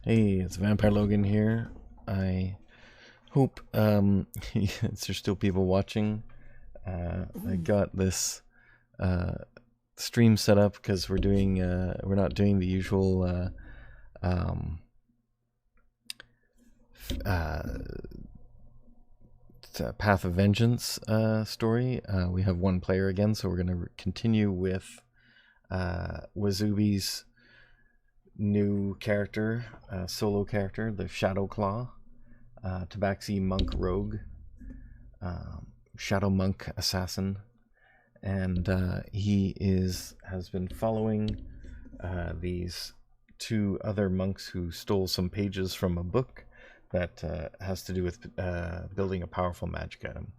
Hey, it's Vampire Logan here. I hope there's still people watching. I got this stream set up because we're not doing the usual Path of Vengeance story. We have one player again, so we're gonna continue with Wazubi's new character, solo character, the Shadow Claw, Tabaxi Monk Rogue, Shadow Monk Assassin, and he has been following these two other monks who stole some pages from a book that has to do with building a powerful magic item.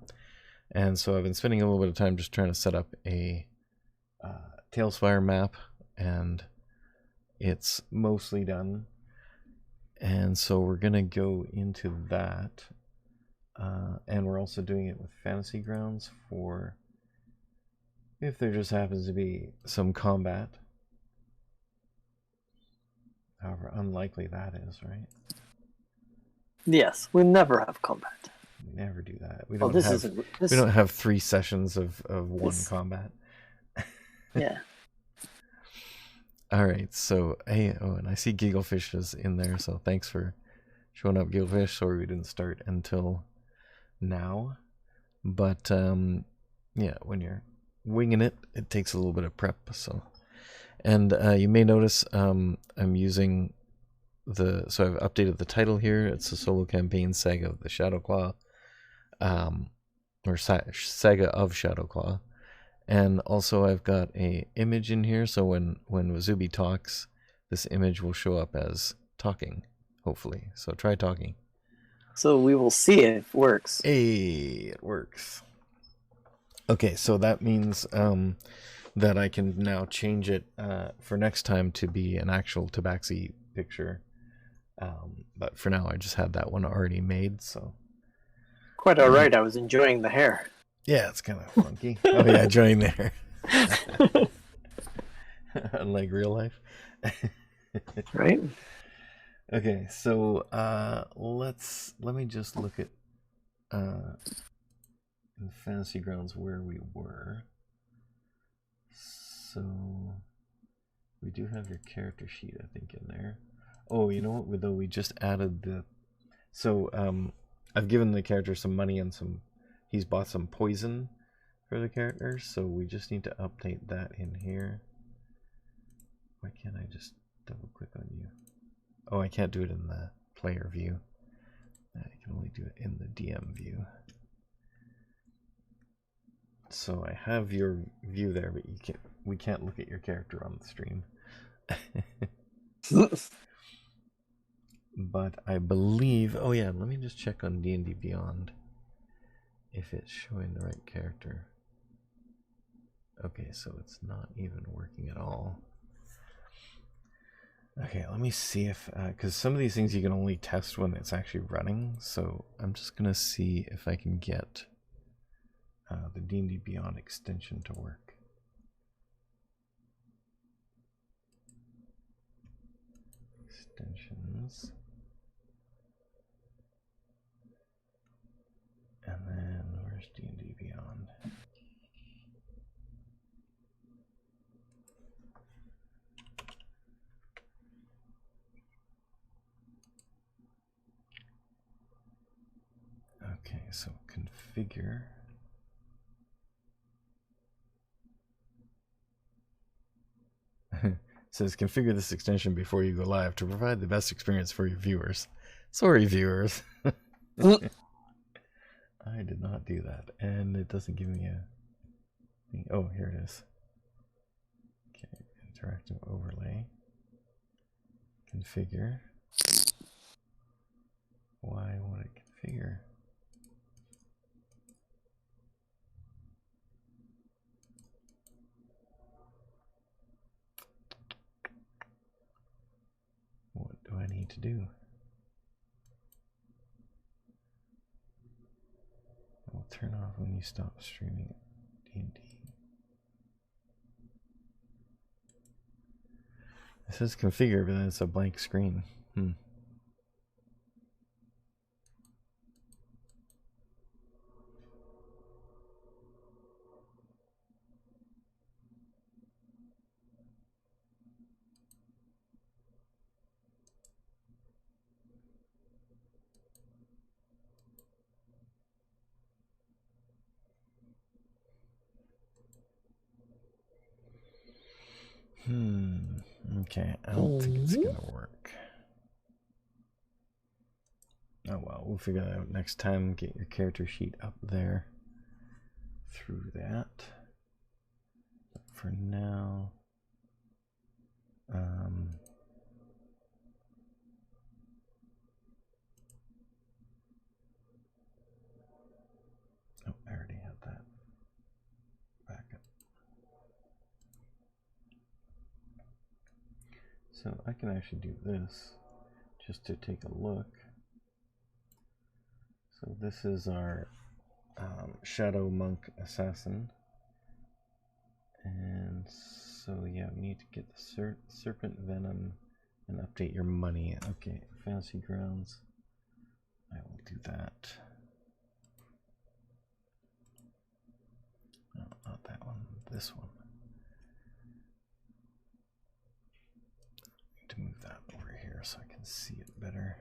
And so I've been spending a little bit of time just trying to set up a Talespire map, and it's mostly done. And so we're gonna go into that, and we're also doing it with Fantasy Grounds for if there just happens to be some combat. However unlikely that is, right? Yes, we never have combat. We never do that. We don't have 3 sessions of one combat. Yeah. All right, so hey, and I see Gigglefish is in there, so thanks for showing up, Gigglefish. Sorry we didn't start until now, but yeah, when you're winging it, it takes a little bit of prep. So, and you may notice I'm using so I've updated the title here. It's a solo campaign, Saga of the Shadowclaw, or Saga of Shadowclaw. And also I've got a image in here, so when Wazubi talks, this image will show up as talking, hopefully. So try talking. So we will see if it works. Hey, it works. Okay, so that means that I can now change it for next time to be an actual Tabaxi picture. But for now I just had that one already made, so. Quite alright, I was enjoying the hair. Yeah, it's kind of funky. Oh yeah, join there. Unlike real life. Right? Okay, so let me just look at in Fantasy Grounds where we were. So we do have your character sheet, I think, in there. Oh, you know what? Though we just added the. So I've given the character some money and some. He's bought some poison for the character, so we just need to update that in here. Why can't I just double click on you? Oh, I can't do it in the player view. I can only do it in the DM view. So I have your view there, but we can't look at your character on the stream. But I believe, oh yeah, let me just check on D&D Beyond if it's showing the right character. Okay, so it's not even working at all. Okay, let me see if, because some of these things you can only test when it's actually running, so I'm just gonna see if I can get the D&D Beyond extension to work. Extensions. And then where's D&D Beyond? Okay, so configure. It says configure this extension before you go live to provide the best experience for your viewers. Sorry, viewers. I did not do that, and it doesn't give me a. Oh, here it is. Okay, interactive overlay. Configure. Why won't it configure? What do I need to do? It will turn off when you stop streaming D&D. It says configure, but then it's a blank screen. Okay, I don't think it's gonna work. Oh well, we'll figure that out next time. Get your character sheet up there through that. But for now, oh, I already had that backup. So I can actually do this just to take a look. So this is our Shadow Monk Assassin. And so yeah, we need to get the Serpent Venom and update your money. Okay, Fantasy Grounds. I will do that. No, not that one, this one. I need to move that over here so I can see it better.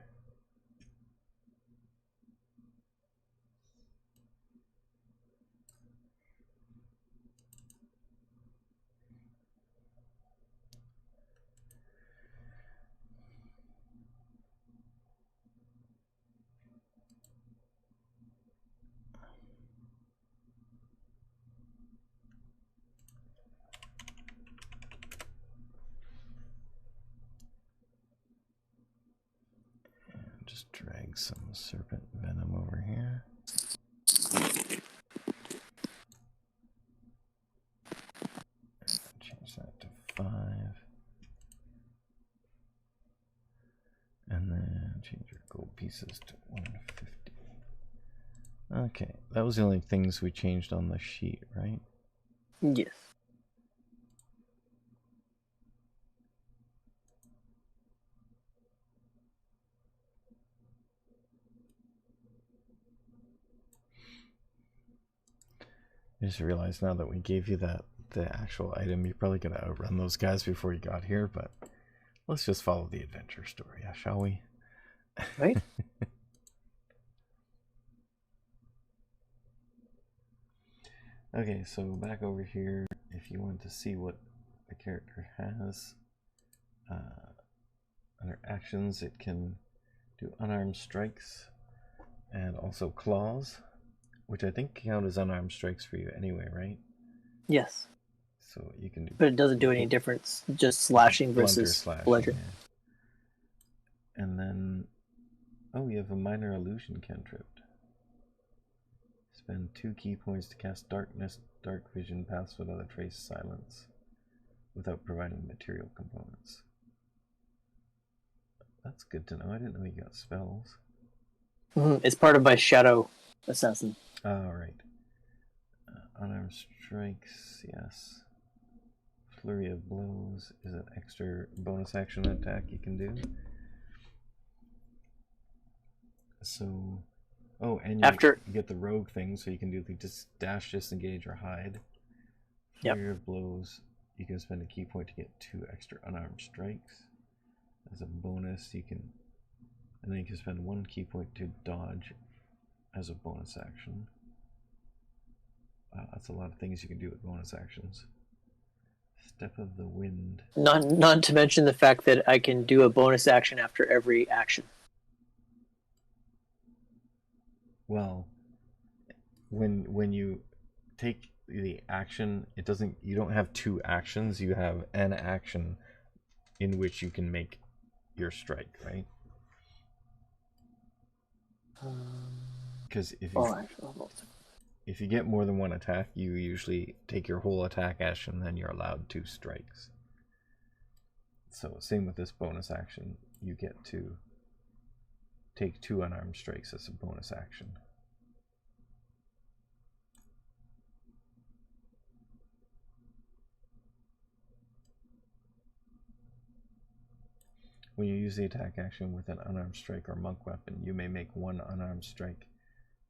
Just drag some Serpent Venom over here. Change that to 5. And then change your gold pieces to 150. Okay, that was the only things we changed on the sheet, right? Yes. I just realized now that we gave you the actual item, you're probably going to outrun those guys before you got here, but let's just follow the adventure story, shall we? Right? Okay, so back over here, if you want to see what the character has, under actions, it can do unarmed strikes and also claws, which I think count as unarmed strikes for you anyway, right? Yes. So you can do. But it doesn't do any difference. Just slashing versus bludgeoning. Yeah. And then, oh, you have a minor illusion cantrip. Spend 2 key points to cast darkness, dark vision, pass without a trace, silence, without providing material components. That's good to know. I didn't know you got spells. It's part of my Shadow Assassin. Oh, right. Unarmed strikes, yes. Flurry of blows is an extra bonus action attack you can do. So, oh, and you get the rogue thing, so you can do the dash, disengage, or hide. Flurry of blows, you can spend a key point to get 2 extra unarmed strikes. As a bonus, you can, and then you can spend 1 key point to dodge as a bonus action. Wow, that's a lot of things you can do with bonus actions. Step of the Wind. Not to mention the fact that I can do a bonus action after every action. Well, when you take the action, it doesn't. You don't have 2 actions. You have an action in which you can make your strike, right? Because if you get more than 1 attack, you usually take your whole attack action, and then you're allowed 2 strikes. So same with this bonus action, you get to take 2 unarmed strikes as a bonus action. When you use the attack action with an unarmed strike or monk weapon, you may make 1 unarmed strike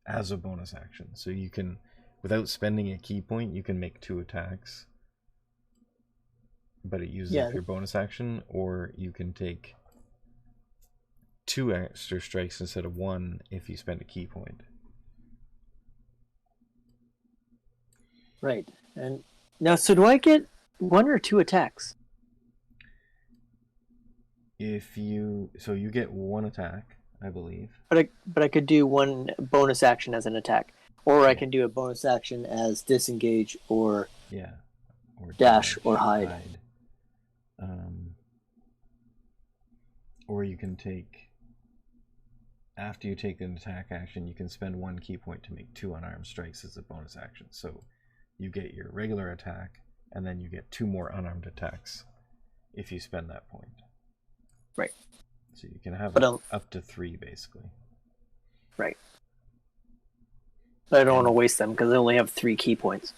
as a bonus action. So you can, without spending a key point, you can make 2 attacks, but it uses up your bonus action, or you can take 2 extra strikes instead of 1 if you spend a key point. Right. And now, so do I get 1 or 2 attacks? if you get one attack, I believe. But I could do one bonus action as an attack, or I Yeah. can do a bonus action as disengage or or dash or hide. Or you can take, after you take an attack action, you can spend 1 key point to make 2 unarmed strikes as a bonus action. So you get your regular attack, and then you get 2 more unarmed attacks if you spend that point. Right. So you can have up to 3, basically. Right. But I don't want to waste them because I only have 3 key points.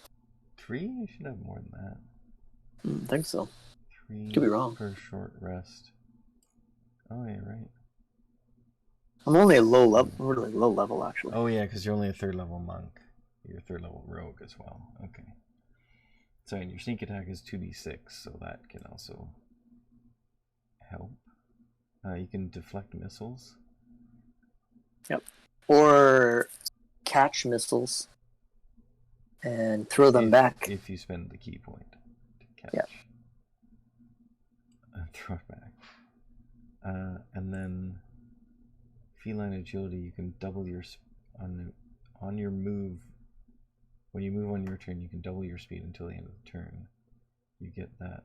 3? You should have more than that. I think so. 3 could be wrong. Per short rest. Oh, yeah, right. I'm only a really low level, actually. Oh, yeah, because you're only a 3rd level monk. You're a 3rd level rogue as well. Okay. So, and your sneak attack is 2d6, so that can also help. You can deflect missiles. Yep. Or catch missiles and throw them back. If you spend the key point to catch. Yep. And throw it back. And then feline agility, you can double your on your move. When you move on your turn, you can double your speed until the end of the turn. You get that.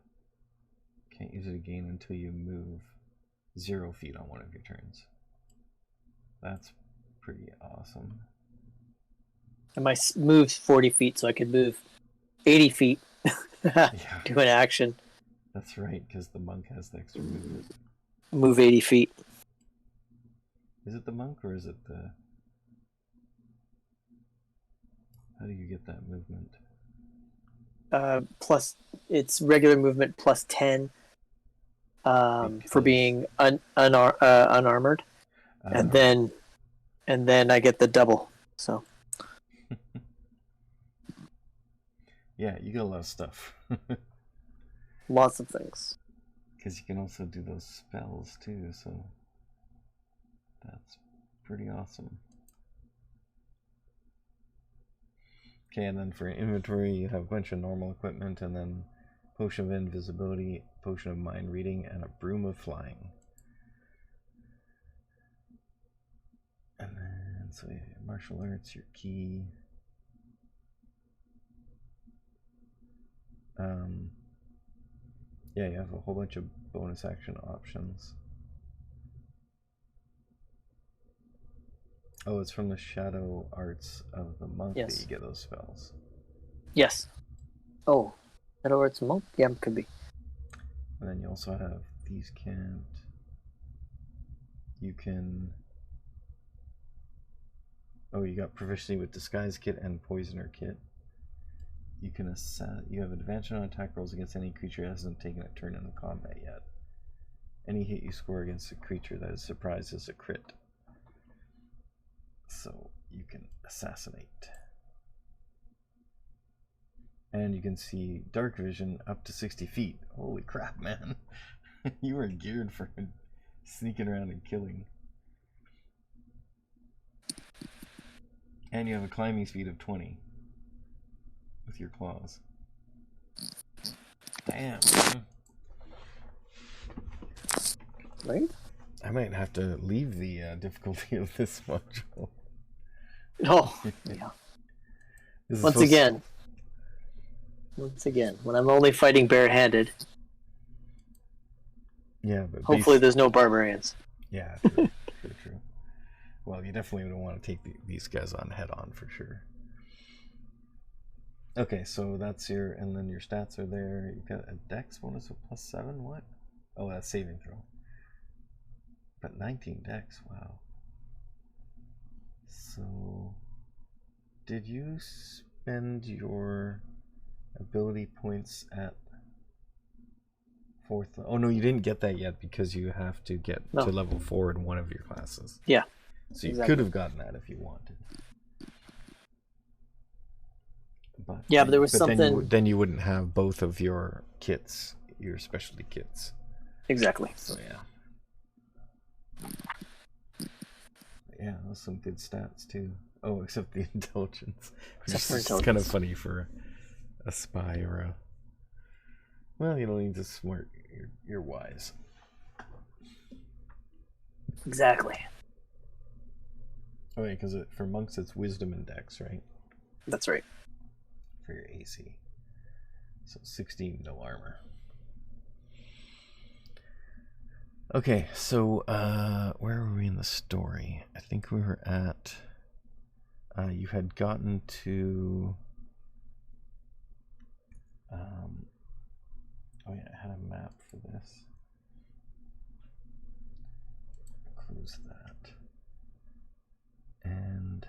Can't use it again until you move 0 feet on one of your turns. That's pretty awesome. And my move's 40 feet, so I could move 80 feet do an action. That's right, because the monk has the extra movement. Move 80 feet. Is it the monk or is it the... How do you get that movement? Plus, it's regular movement plus 10 for being unarmored. And then I get the double. So yeah, you get a lot of stuff. Lots of things. Because you can also do those spells too, so that's pretty awesome. Okay, and then for inventory, you have a bunch of normal equipment, and then potion of invisibility, potion of mind reading, and a broom of flying. And then, so yeah, martial arts, your key. Yeah, you have a whole bunch of bonus action options. Oh, it's from the shadow arts of the monk that you get those spells. Yes. Oh, shadow arts monk? Yeah, could be. And then you also have these can't. You can. Oh, you got proficiency with disguise kit and poisoner kit. You can assess. You have advantage on attack rolls against any creature that hasn't taken a turn in the combat yet. Any hit you score against a creature that is surprised is a crit. So you can assassinate. And you can see dark vision up to 60 feet. Holy crap, man. You are geared for sneaking around and killing. And you have a climbing speed of 20 with your claws. Damn. Right? I might have to leave the difficulty of this module. Oh, yeah. Once again, when I'm only fighting barehanded. Yeah, but hopefully there's no barbarians. Yeah, true. True. Well, you definitely would want to take these guys on head on for sure. Okay, so that's your, and then your stats are there. You've got a dex bonus of +7. What? Oh, that's saving throw. But 19 dex, wow. So, did you spend your ability points at 4th? Oh no, you didn't get that yet because you have to get to level 4 in one of your classes. Yeah. So you could have gotten that if you wanted. But yeah, but there was something. Then you wouldn't have both of your kits, your specialty kits. Exactly. So yeah, those some good stats too. Oh, except the intelligence. It's kind of funny for a spy or a. Well, you don't need to smart. You're wise. Exactly. Oh, yeah, because for monks it's wisdom and dex, right? That's right. For your AC. So 16, no armor. Okay, so where were we in the story? I think we were at... you had gotten to... oh yeah, I had a map for this. Close that. And...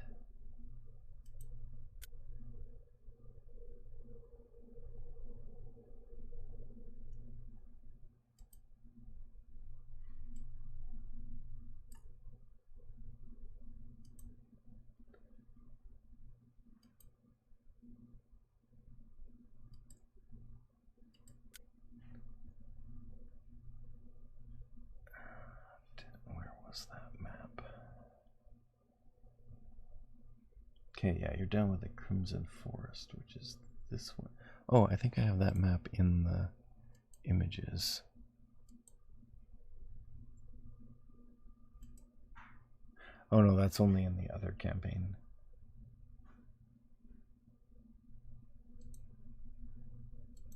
where was that map? Okay, yeah, you're down with the Crimson Forest, which is this one. Oh, I think I have that map in the images. Oh no, that's only in the other campaign.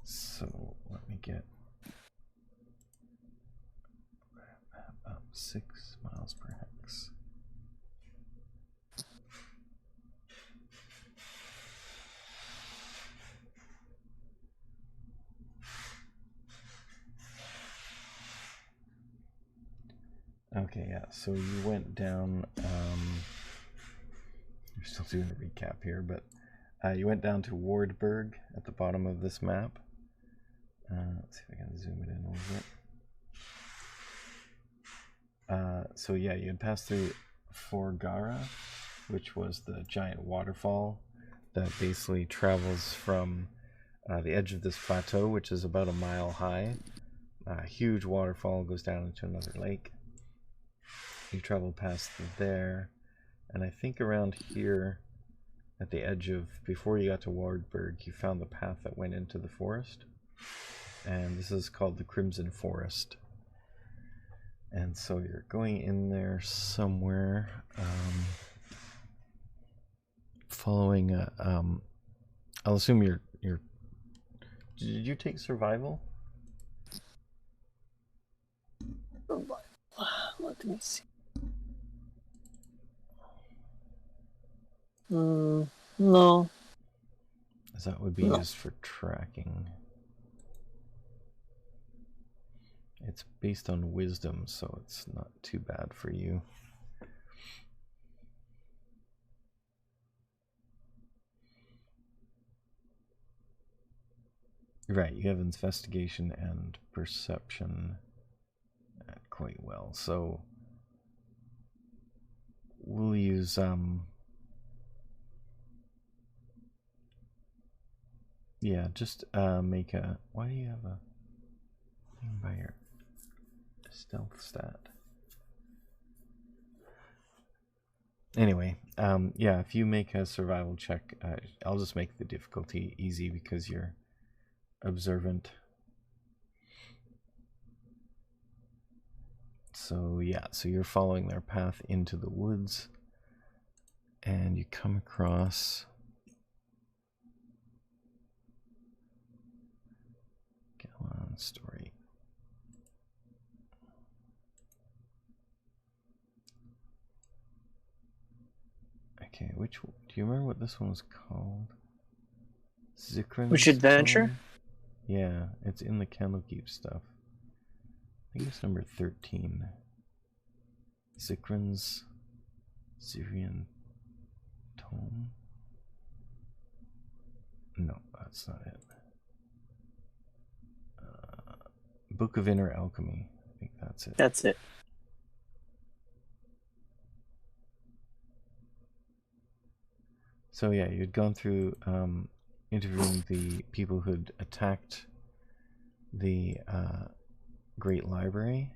So let me get up 6 miles per hex. Okay, yeah, so you went down, you're still doing a recap here, but you went down to Wardburg at the bottom of this map. Let's see if I can zoom it in a little bit. So yeah, you had passed through Forgara, which was the giant waterfall that basically travels from the edge of this plateau, which is about a mile high. A huge waterfall goes down into another lake. You travel past there, and I think around here at the edge of, before you got to Wardburg, you found the path that went into the forest, and this is called the Crimson Forest. And so you're going in there somewhere, following I'll assume you're did you take survival? Let me see. No. As that would be used for tracking. It's based on wisdom, so it's not too bad for you. Right, you have investigation and perception quite well, so we'll use yeah, just make a, why do you have a thing by your stealth stat? Anyway, yeah, if you make a survival check, I'll just make the difficulty easy because you're observant. So yeah, so you're following their path into the woods, and you come across, come on, story. Okay, do you remember what this one was called? Zikrin's Which adventure? Tome? Yeah, it's in the Candlekeep stuff. I think it's number 13. Zikrin's Syrian Tome? No, that's not it. Book of Inner Alchemy. I think that's it. That's it. So yeah, you'd gone through interviewing the people who'd attacked the Great Library,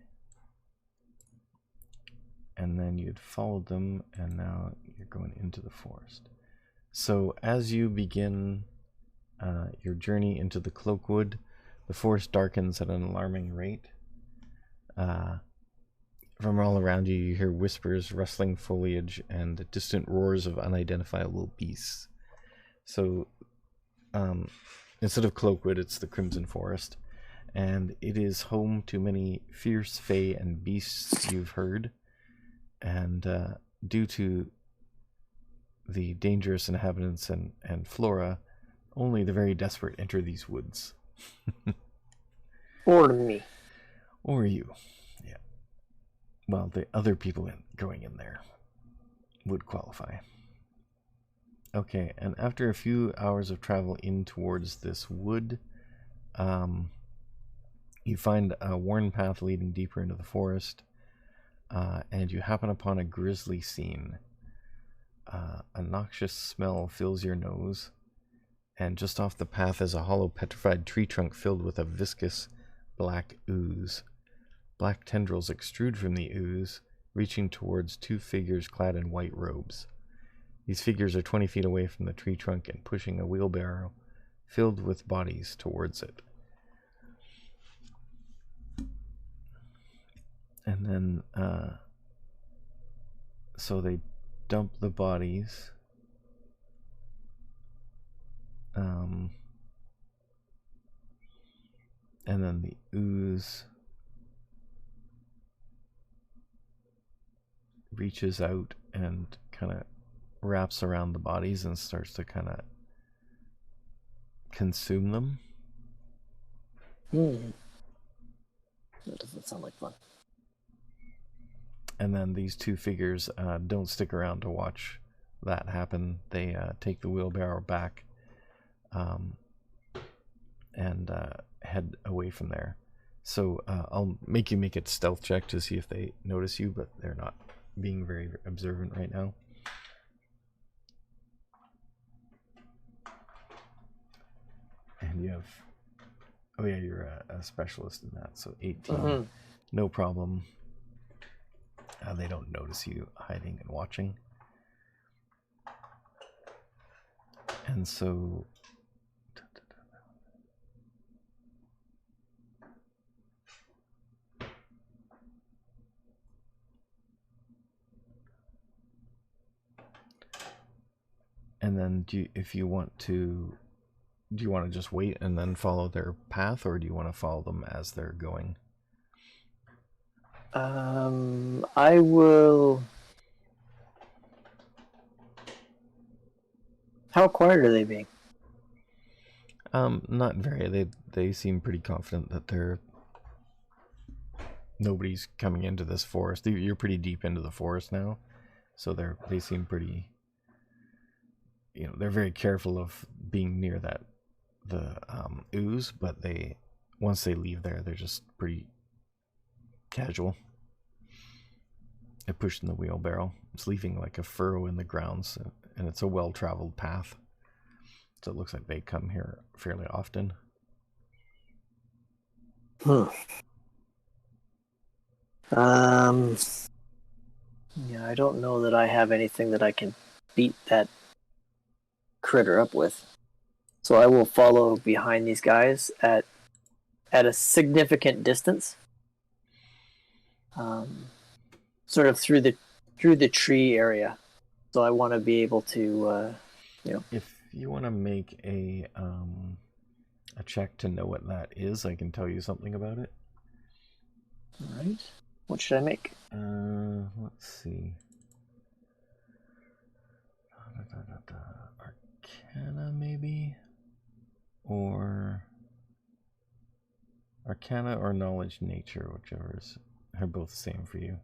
and then you'd followed them, and now you're going into the forest. So as you begin your journey into the Cloakwood, the forest darkens at an alarming rate. From all around you, you hear whispers, rustling foliage, and distant roars of unidentifiable beasts. So, instead of Cloakwood, it's the Crimson Forest, and it is home to many fierce fae and beasts you've heard, and due to the dangerous inhabitants and flora, only the very desperate enter these woods. Or me. Or you. Yeah. Well, the other people going in there would qualify. Okay, and after a few hours of travel in towards this wood, you find a worn path leading deeper into the forest, and you happen upon a grisly scene. A noxious smell fills your nose, and just off the path is a hollow petrified tree trunk filled with a viscous black ooze. Black tendrils extrude from the ooze, reaching towards two figures clad in white robes. These figures are 20 feet away from the tree trunk and pushing a wheelbarrow filled with bodies towards it. And then, so they dump the bodies. And then the ooze reaches out and kind of wraps around the bodies and starts to kind of consume them. That doesn't sound like fun. And then these two figures don't stick around to watch that happen. They take the wheelbarrow back and head away from there. So I'll make you make a stealth check to see if they notice you, but they're not being very observant right now. And you have... Oh yeah, you're a specialist in that, so 18. No problem. They don't notice you hiding and watching. And so... And then if you want to... Do you want to just wait and then follow their path, or do you want to follow them as they're going? I will... How quiet are they being? Not very. They seem pretty confident that nobody's coming into this forest. You're pretty deep into the forest now, so they seem pretty... they're very careful of being near the ooze, but once they leave there, they're just pretty casual. I pushed in the wheelbarrow. It's leaving like a furrow in the ground, and it's a well-traveled path. So it looks like they come here fairly often. Yeah, I don't know that I have anything that I can beat that critter up with. So I will follow behind these guys at a significant distance. Sort of through the tree area. So I want to be able to, If you want to make a check to know what that is, I can tell you something about it. All right. What should I make? Let's see. Arcana, maybe? Or Arcana or Knowledge Nature, whichever are both the same for you.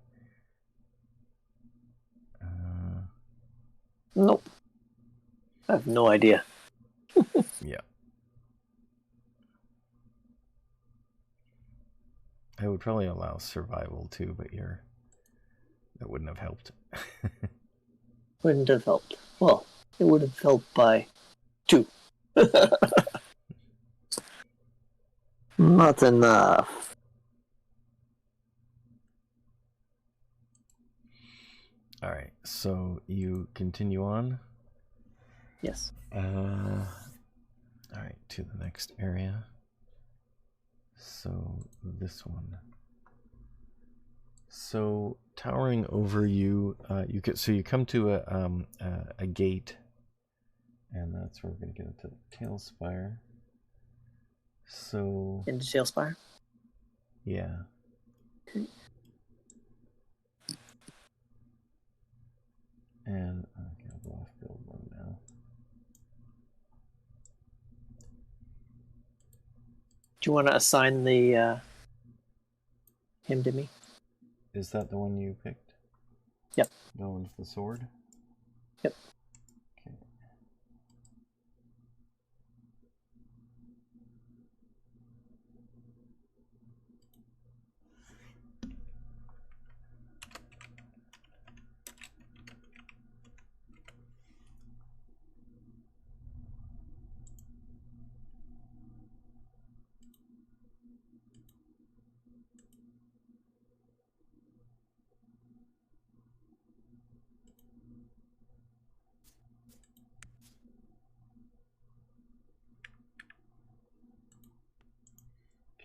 Nope. I have no idea. Yeah. I would probably allow survival too, but that wouldn't have helped. Wouldn't have helped. Well, it would have helped by 2. Not enough. All right, so you continue on. Yes. All right, to the next area. So this one. So towering over you, you come to a gate, and that's where we're gonna get into the Talespire. So into Talespire. Yeah. Okay. And okay, I'll go off build mode now. Do you want to assign the him to me? Is that the one you picked? Yep. The one with the sword? Yep. Okay.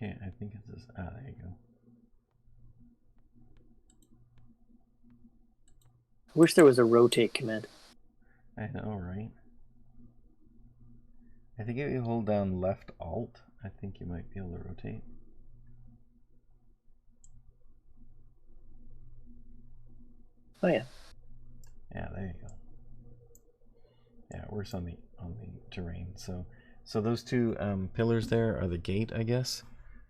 Okay, I think it's this. Ah, there you go. I wish there was a rotate command. I know, right? I think if you hold down left alt, I think you might be able to rotate. Oh yeah. Yeah, there you go. Yeah, it works on the terrain. So those two pillars there are the gate, I guess.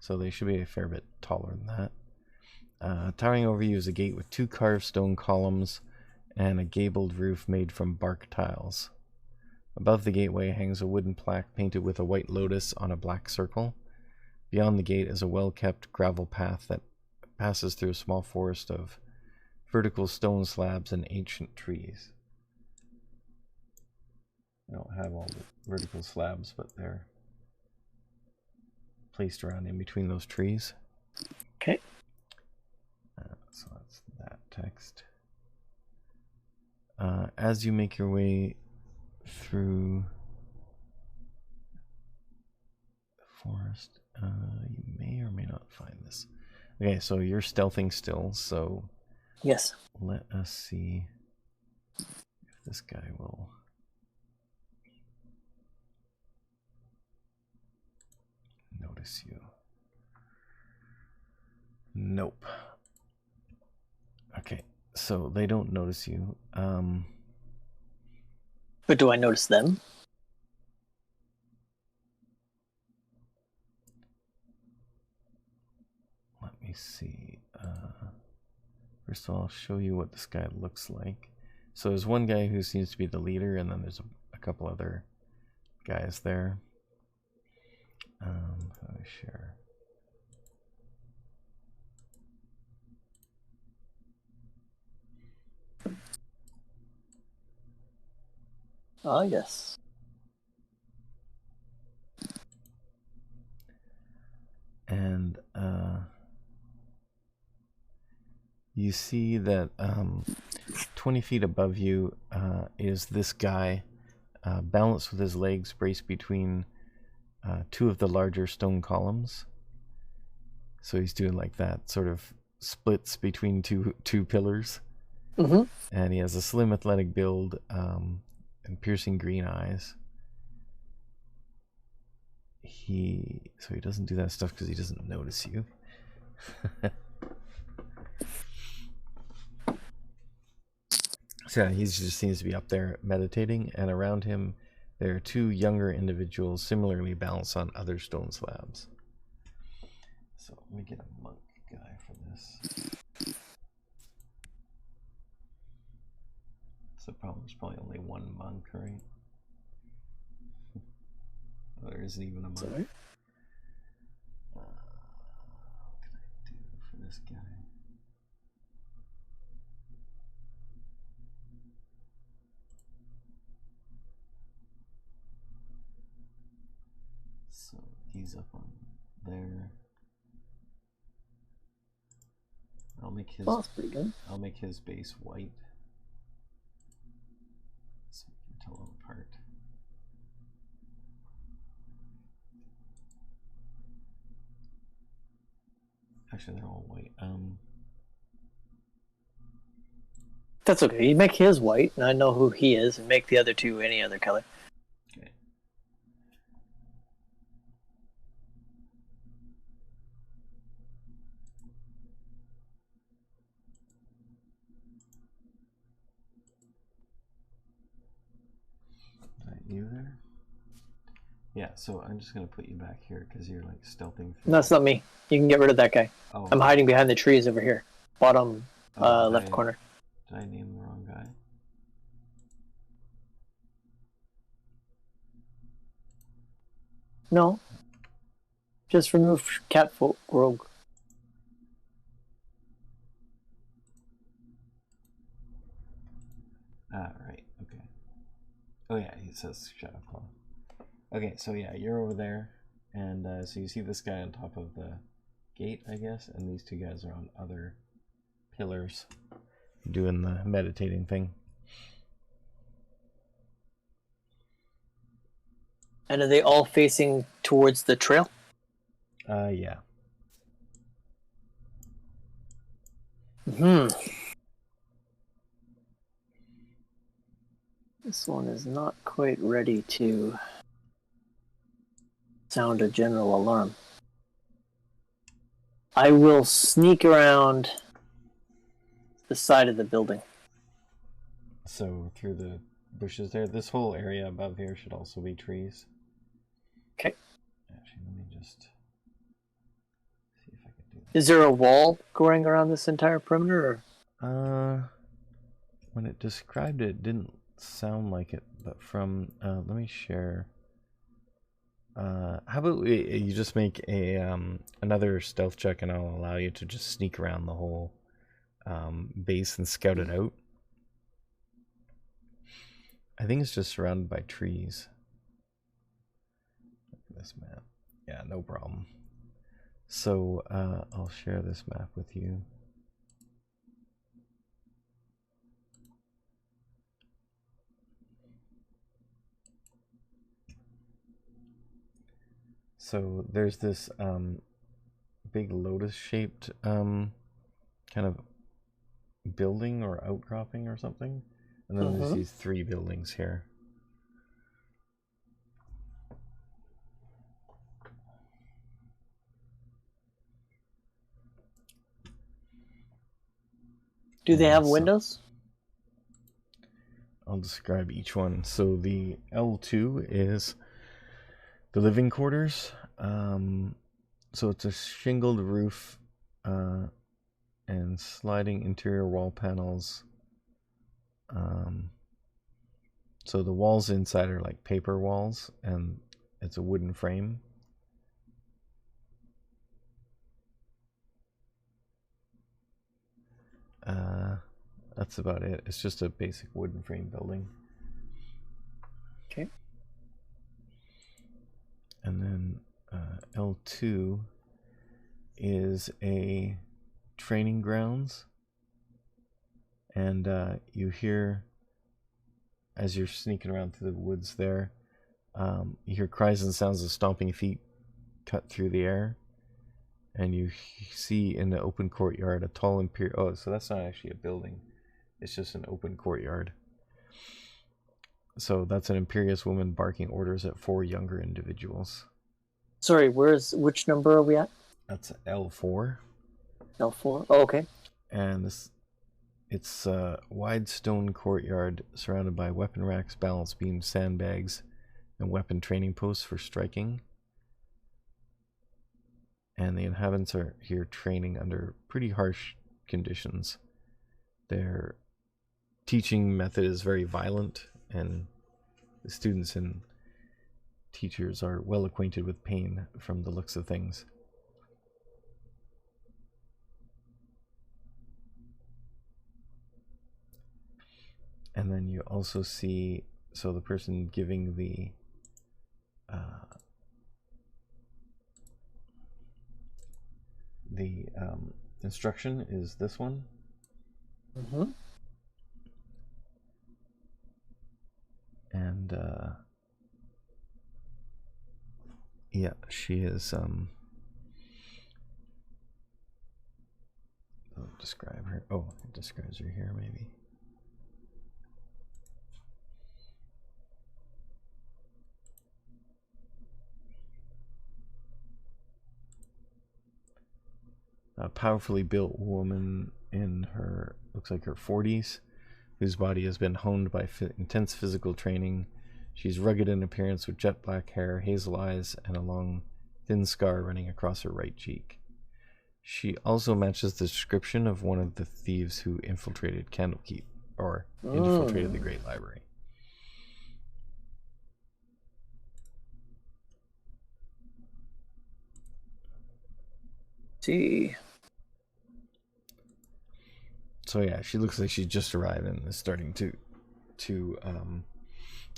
So they should be a fair bit taller than that. Towering over you is a gate with 2 carved stone columns and a gabled roof made from bark tiles. Above the gateway hangs a wooden plaque painted with a white lotus on a black circle. Beyond the gate is a well-kept gravel path that passes through a small forest of vertical stone slabs and ancient trees. I don't have all the vertical slabs, but they're placed around in between those trees. Okay. So that's that text. As you make your way through the forest, you may or may not find this. Okay, so you're stealthing still, so yes. Let us see if this guy will notice you. Nope. Okay, so they don't notice you. But do I notice them? Let me see. First of all, I'll show you what this guy looks like. So there's one guy who seems to be the leader, and then there's a couple other guys there. Let me share. Ah, yes. And you see that 20 feet above you is this guy, balanced with his legs braced between 2 of the larger stone columns. So he's doing like that sort of splits between two pillars. Mm-hmm. And he has a slim athletic build and piercing green eyes. So he doesn't do that stuff because he doesn't notice you. So yeah, he just seems to be up there meditating, and around him there are 2 younger individuals similarly balanced on other stone slabs. So let me get a monk guy for this. So the problem is probably only 1 monk, right? Oh, there isn't even a monk. Sorry? What can I do for this guy? So he's up on there. I'll make his. Oh, that's pretty good. I'll make his base white, so we can tell them apart. Actually, they're all white. That's okay. You make his white, and I know who he is, and make the other two any other color. Okay. Is that you there? Yeah, so I'm just going to put you back here because you're like stealthing through. No, that's not me. You can get rid of that guy. Oh, I'm hiding behind the trees over here. Bottom left corner. Did I name the wrong guy? No. Just remove Catfolk Rogue. Ah, right, okay. Oh yeah, he says Shadowclaw. Okay, so yeah, you're over there, and so you see this guy on top of the gate, I guess, and these two guys are on other pillars doing the meditating thing. And are they all facing towards the trail? Yeah. This one is not quite ready to sound a general alarm. I will sneak around the side of the building. So through the bushes there, this whole area above here should also be trees. Okay. Actually, let me just see if I can do that. Is there a wall going around this entire perimeter? Or? When it described it, it didn't sound like it, but from let me share. How about you just make a another stealth check, and I'll allow you to just sneak around the whole base and scout it out. I think it's just surrounded by trees. Look at this map. Yeah, no problem. So I'll share this map with you. So there's this big lotus-shaped kind of building or outcropping or something, and then there's these three buildings here. Do they have windows? I'll describe each one. So the L2 is the living quarters. So it's a shingled roof and sliding interior wall panels. So the walls inside are like paper walls, and it's a wooden frame. That's about it. It's just a basic wooden frame building. Okay. And then L2 is a training grounds, and you hear, as you're sneaking around through the woods there, you hear cries and sounds of stomping feet cut through the air, and you see in the open courtyard a tall imperial. Oh, so that's not actually a building, it's just an open courtyard. So that's an imperious woman barking orders at 4 younger individuals. Sorry, which number are we at? That's L4. L4. Oh, okay. And it's a wide stone courtyard surrounded by weapon racks, balance beams, sandbags, and weapon training posts for striking. And the inhabitants are here training under pretty harsh conditions. Their teaching method is very violent, and the students and teachers are well acquainted with pain from the looks of things. And then you also see, so the person giving the instruction is this one. And yeah, she is I'll describe her. Oh, it describes her here maybe. a powerfully built woman in her, looks like her 40s, whose body has been honed by intense physical training. She's rugged in appearance with jet black hair, hazel eyes, and a long, thin scar running across her right cheek. She also matches the description of one of the thieves who infiltrated Candlekeep, or infiltrated the Great Library. See. So yeah, she looks like she's just arrived and is starting to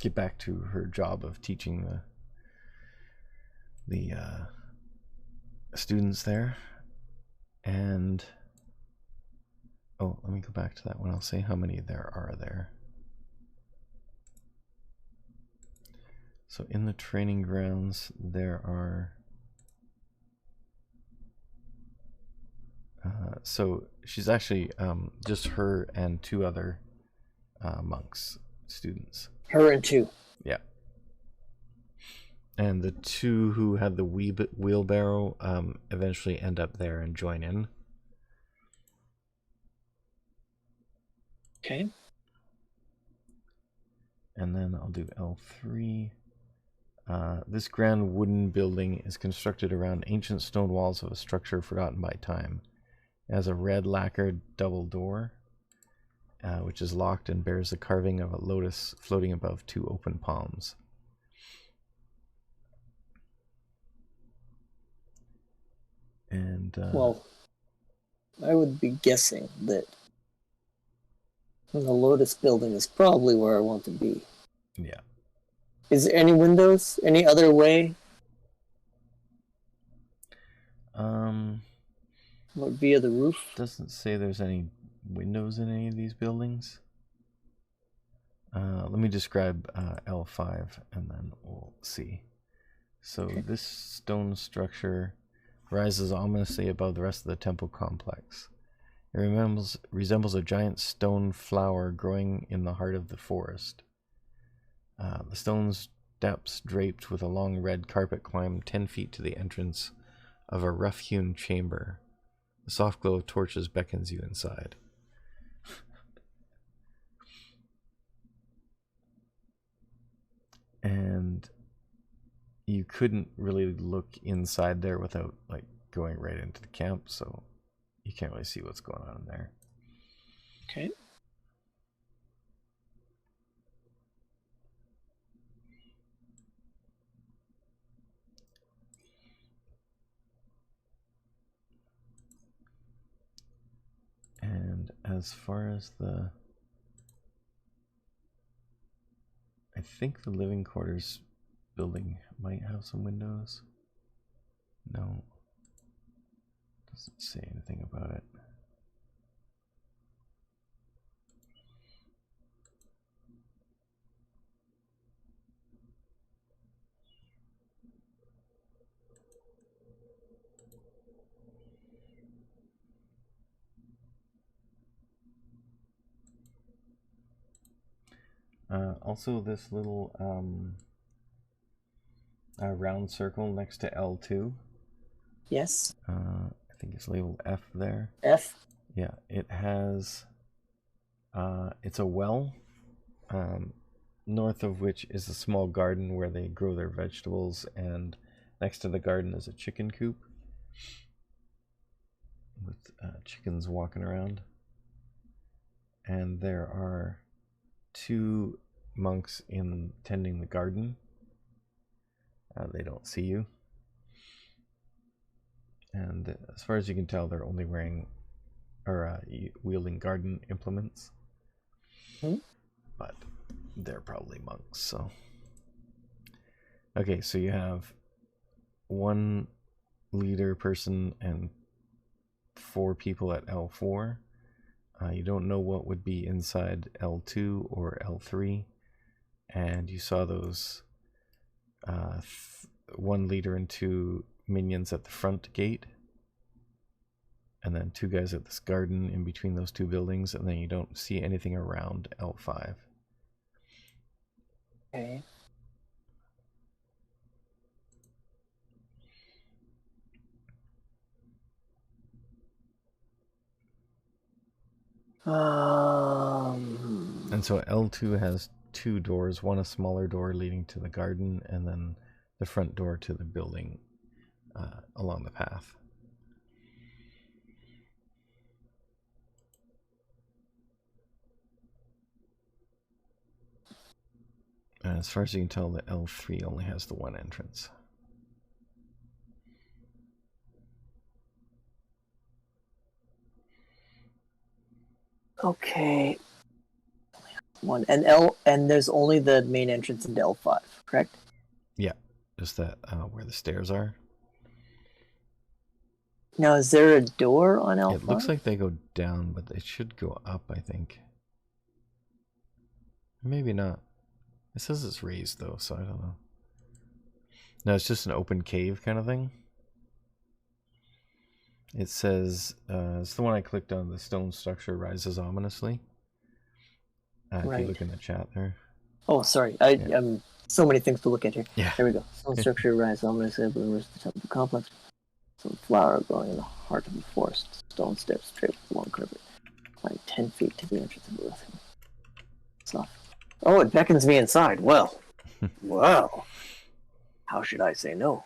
get back to her job of teaching the students there. And oh, let me go back to that one. I'll say how many there are there. So in the training grounds, there are so she's actually just her and two other monks, students. Her and two. Yeah. And the two who had the wheelbarrow eventually end up there and join in. Okay. And then I'll do L3. This grand wooden building is constructed around ancient stone walls of a structure forgotten by time. It has a red lacquered double door, which is locked and bears the carving of a lotus floating above two open palms. And well, I would be guessing that the lotus building is probably where I want to be. Yeah. Is there any windows? Any other way? What, via the roof? Doesn't say there's any windows in any of these buildings. Let me describe L5 and then we'll see. So this stone structure rises ominously above the rest of the temple complex. It resembles a giant stone flower growing in the heart of the forest. The stone steps draped with a long red carpet climb 10 feet to the entrance of a rough-hewn chamber. The soft glow of torches beckons you inside. And you couldn't really look inside there without like going right into the camp, so you can't really see what's going on in there. Okay. And as far as I think the living quarters building might have some windows. No. Doesn't say anything about it. Also, this little round circle next to L2. Yes. I think it's labeled F there. F? Yeah, it has... it's a well, north of which is a small garden where they grow their vegetables, and next to the garden is a chicken coop with chickens walking around. And there are two monks tending the garden. They don't see you. And as far as you can tell, they're only wearing or wielding garden implements. But they're probably monks, so. Okay, so you have one leader person and 4 people at L4. You don't know what would be inside L2 or L3. And you saw those 1 leader and 2 minions at the front gate. And then 2 guys at this garden in between those 2 buildings. And then you don't see anything around L5. Okay. And so L2 has 2 doors, one a smaller door leading to the garden, and then the front door to the building along the path. And as far as you can tell, the L3 only has the one entrance. Okay. One and there's only the main entrance into L5, correct? Yeah, just that where the stairs are. Now, is there a door on L5? It looks like they go down, but they should go up, I think. Maybe not. It says it's raised, though, so I don't know. No, it's just an open cave kind of thing. It says, it's the one I clicked on, the stone structure rises ominously. Right. If you look in the chat there. Oh, sorry. I'm so many things to look at here. Yeah. There we go. Stone structure rises ominously over the rest of the top of the complex. Some flower growing in the heart of the forest. Stone steps straight along curve. Climb 10 feet to the entrance of the earth. Soft. Oh, it beckons me inside. Well, wow. How should I say no?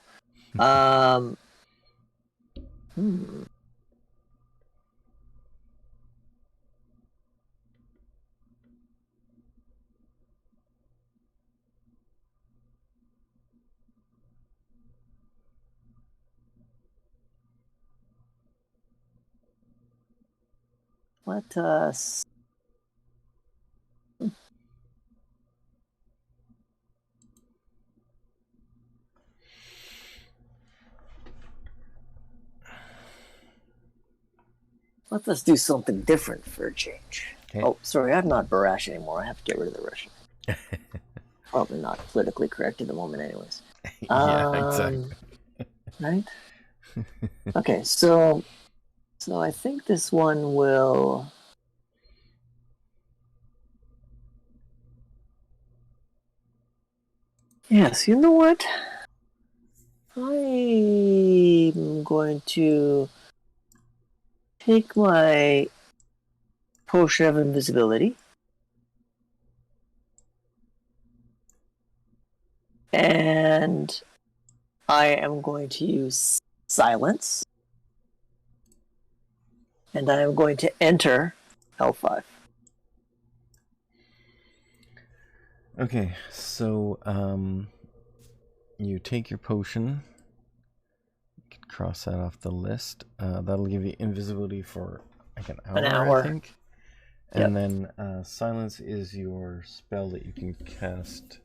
Let us. Let us do something different for a change. Okay. Oh, sorry, I'm not Barash anymore. I have to get rid of the Russian. Probably not politically correct at the moment, anyways. Yeah, exactly. Right? Okay, so I think this one will. Yes, you know what? I'm going to take my potion of invisibility and I am going to use silence and I am going to enter L5. Okay, so you take your potion. You can cross that off the list. That'll give you invisibility for like an hour. I think. And then silence is your spell that you can cast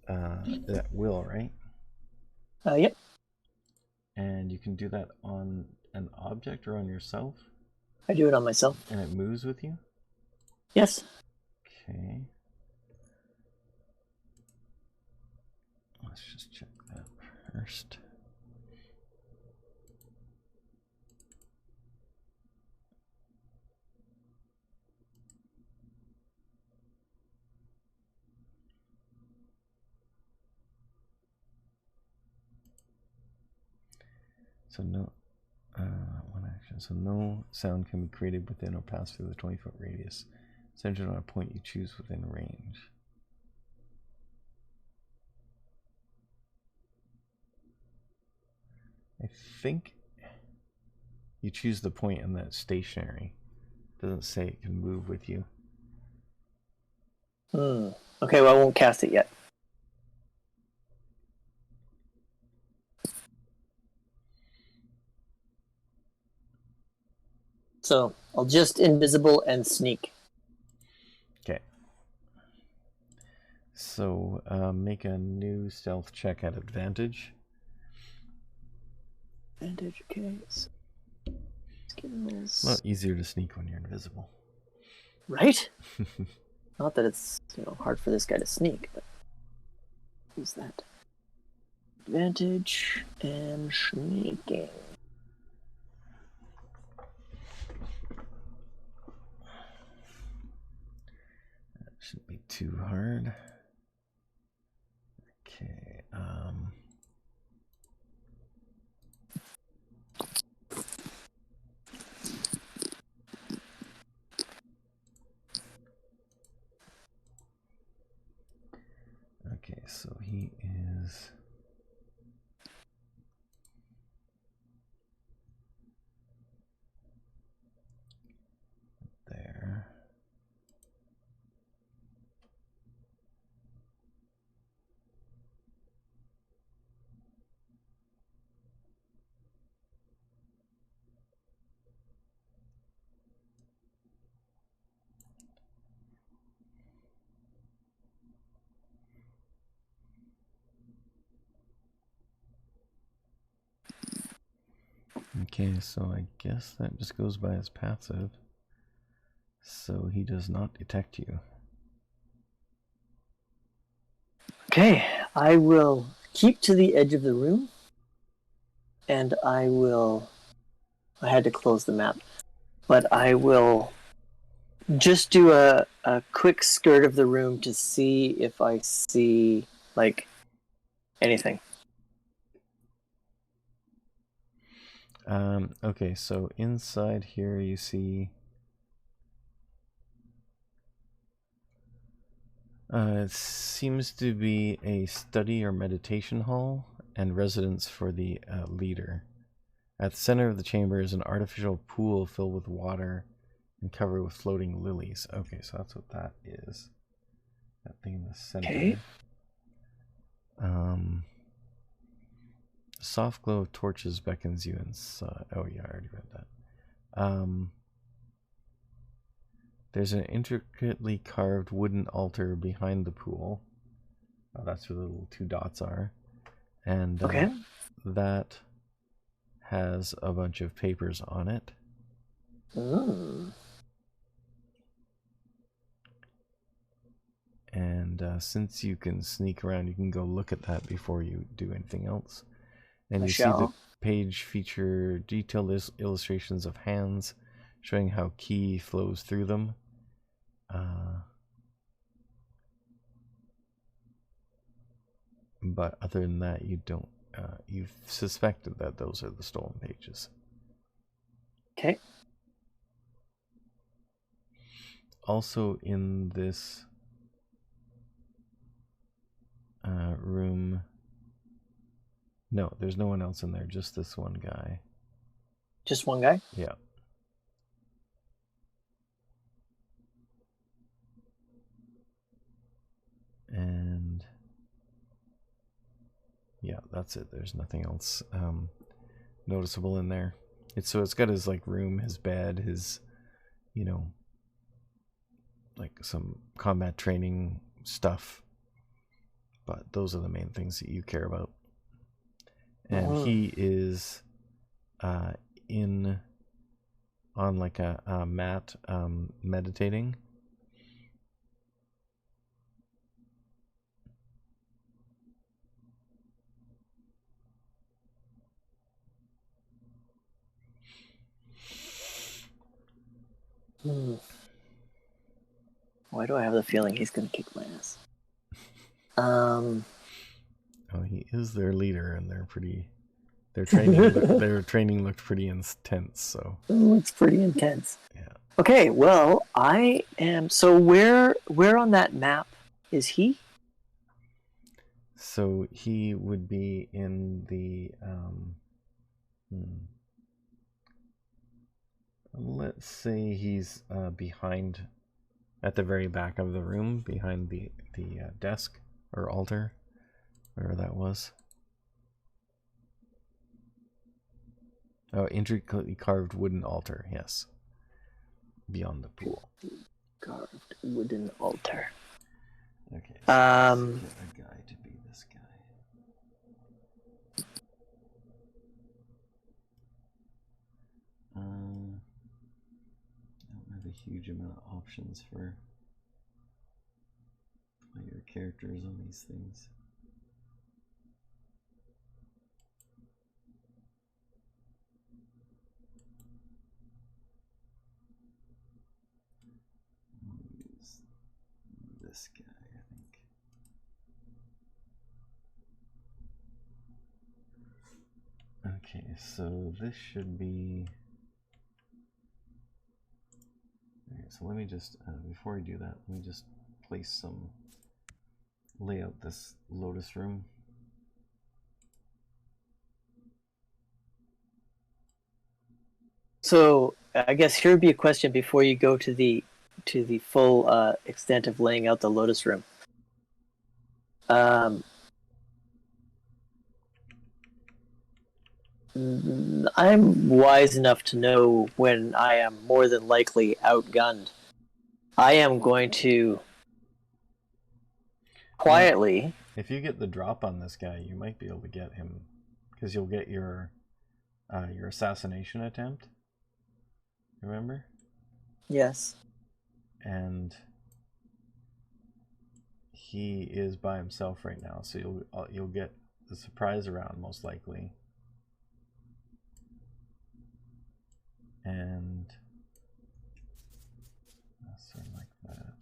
at will, right? Yep. And you can do that on an object or on yourself? I do it on myself. And it moves with you? Yes. Okay. Let's just check that first. So no, one action. So no sound can be created within or pass through the 20-foot radius centered on a point you choose within range. I think you choose the point and that's stationary. It doesn't say it can move with you. Okay, well I won't cast it yet. So I'll just invisible and sneak. Okay. So make a new stealth check at advantage. Advantage, okay. So skills. A lot easier to sneak when you're invisible. Right? Not that it's hard for this guy to sneak, but who's that? Advantage and sneaking. That shouldn't be too hard. Okay. so he is there. Okay, so I guess that just goes by as passive. So he does not detect you. Okay, I will keep to the edge of the room, and I had to close the map, but I will just do a quick skirt of the room to see if I see, like, anything. Okay, so inside here you see it seems to be a study or meditation hall and residence for the leader. At the center of the chamber is an artificial pool filled with water and covered with floating lilies. Okay, so that's what that is. That thing in the center. Okay. Soft glow of torches beckons you inside. Oh yeah, I already read that. There's an intricately carved wooden altar behind the pool. Oh, that's where the little two dots are. And Okay. that has a bunch of papers on it. And since you can sneak around, you can go look at that before you do anything else. And you see the page feature detailed illustrations of hands showing how ki flows through them. But other than that, you don't. You've suspected that those are the stolen pages. Okay. Also in this room. No, there's no one else in there, just this one guy. Just one guy? Yeah. And yeah, that's it. There's nothing else noticeable in there. It's got his like room, his bed, his, you know, like some combat training stuff. But those are the main things that you care about. And he is on like a mat meditating. Why do I have the feeling he's gonna kick my ass? Oh, he is their leader, and their training looked pretty intense. So it looks pretty intense. Yeah. Okay, well, I am. So where on that map is he? So he would be in the let's say he's behind, at the very back of the room, behind the desk or altar, wherever that was. Oh, intricately carved wooden altar. Yes, beyond the pool. Carved wooden altar. Okay. So let's get a guy to be this guy. I don't have a huge amount of options for player characters on these things. I'll use this guy, I think. Okay, so this should be... Okay, so let me just, before I do that, let me just place some lay out this lotus room. So I guess here would be a question before you go to the full extent of laying out the lotus room. I'm wise enough to know when I am more than likely outgunned. I am going to quietly. If you get the drop on this guy, you might be able to get him, because you'll get your assassination attempt. Remember? Yes. And he is by himself right now, so you'll get the surprise round most likely. And sort of like that.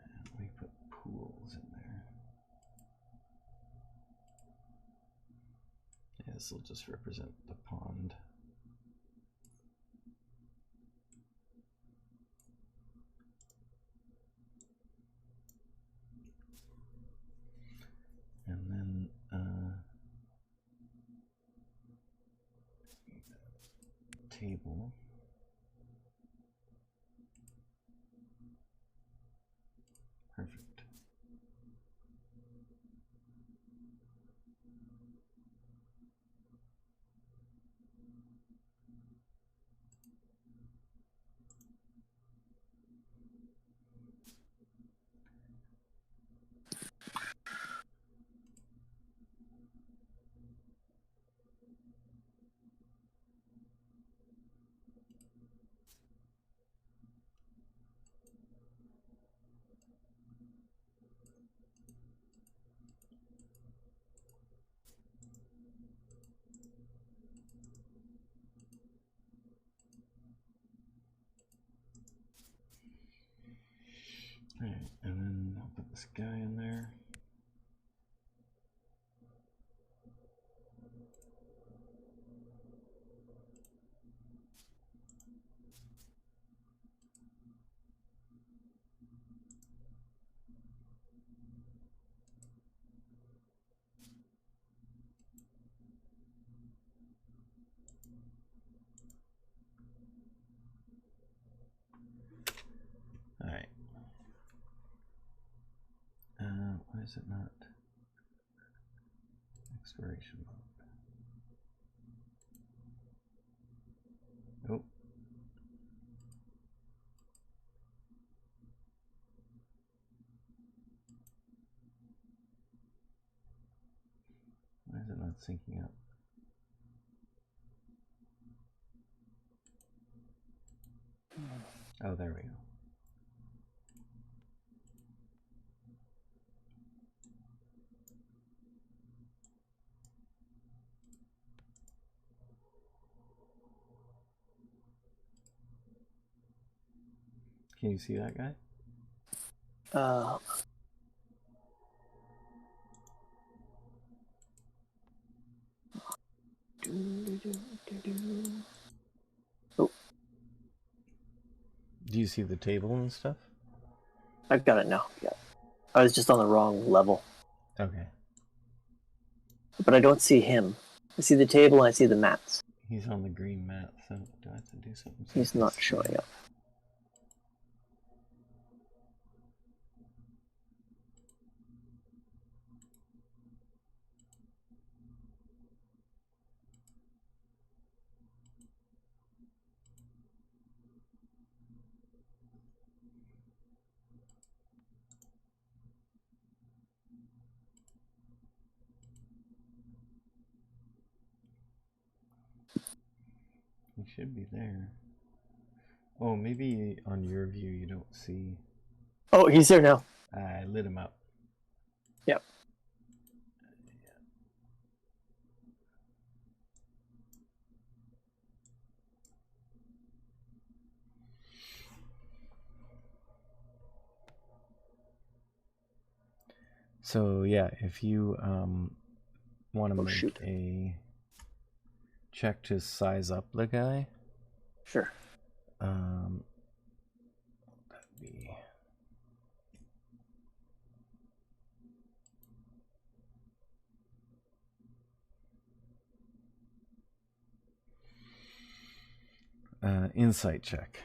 And we put pools in there. Yeah, this will just represent the pond. And then table. Perfect. Alright, and then I'll put this guy in there. Alright. Why is it not exploration mode? Oh. Why is it not syncing up? Oh, there we go. Can you see that guy? Oh. Do you see the table and stuff? I've got it now. Yeah. I was just on the wrong level. Okay. But I don't see him. I see the table and I see the mats. He's on the green mat, so do I have to do something? He's not showing up. He should be there. Oh, maybe on your view you don't see. Oh, he's there now. I lit him up. Yep. So yeah, if you want to make shoot. a check to size up the guy. Sure. That'd be insight check.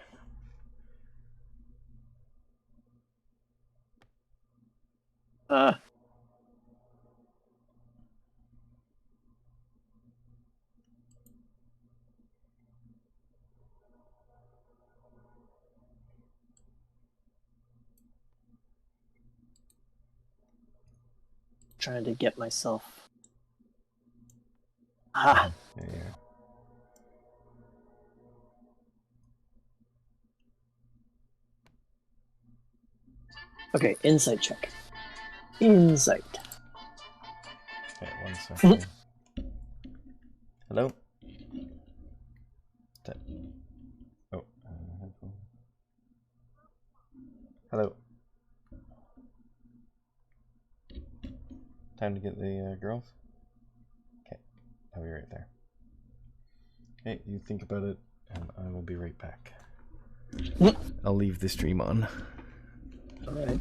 Trying to get myself. Ah. Yeah. Okay, insight check. Insight. Okay, 1 second. Hello? Oh, headphone. Hello. Time to get the girls? Okay, I'll be right there. Okay, you think about it, and I will be right back. I'll leave the stream on. Alright.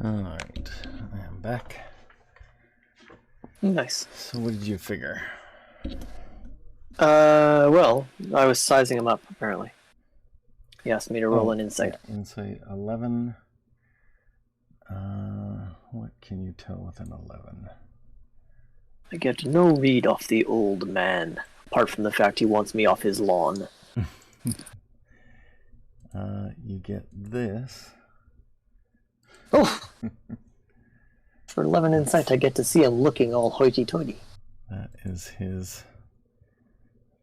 Alright, I am back. Nice. So what did you figure? Well, I was sizing him up, apparently. He asked me to roll an insight. Yeah, insight 11. What can you tell with an 11? I get no read off the old man, apart from the fact he wants me off his lawn. You get this. Oh! For 11 insight, I get to see him looking all hoity-toity. That is his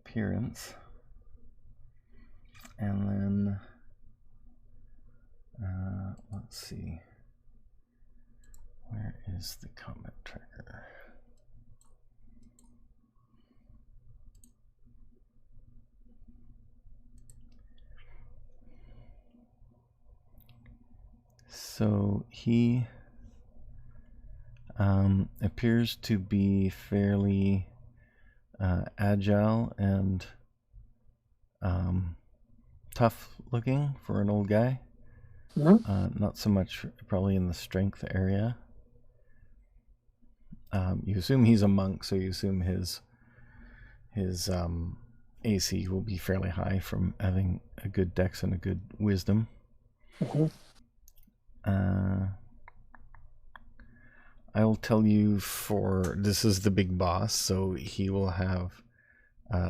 appearance. And then, let's see. Where is the combat tracker? So he appears to be fairly agile and tough looking for an old guy. Mm-hmm. Not so much probably in the strength area. You assume he's a monk, so you assume his AC will be fairly high from having a good dex and a good wisdom. Mm-hmm. I will tell you this is the big boss, so he will have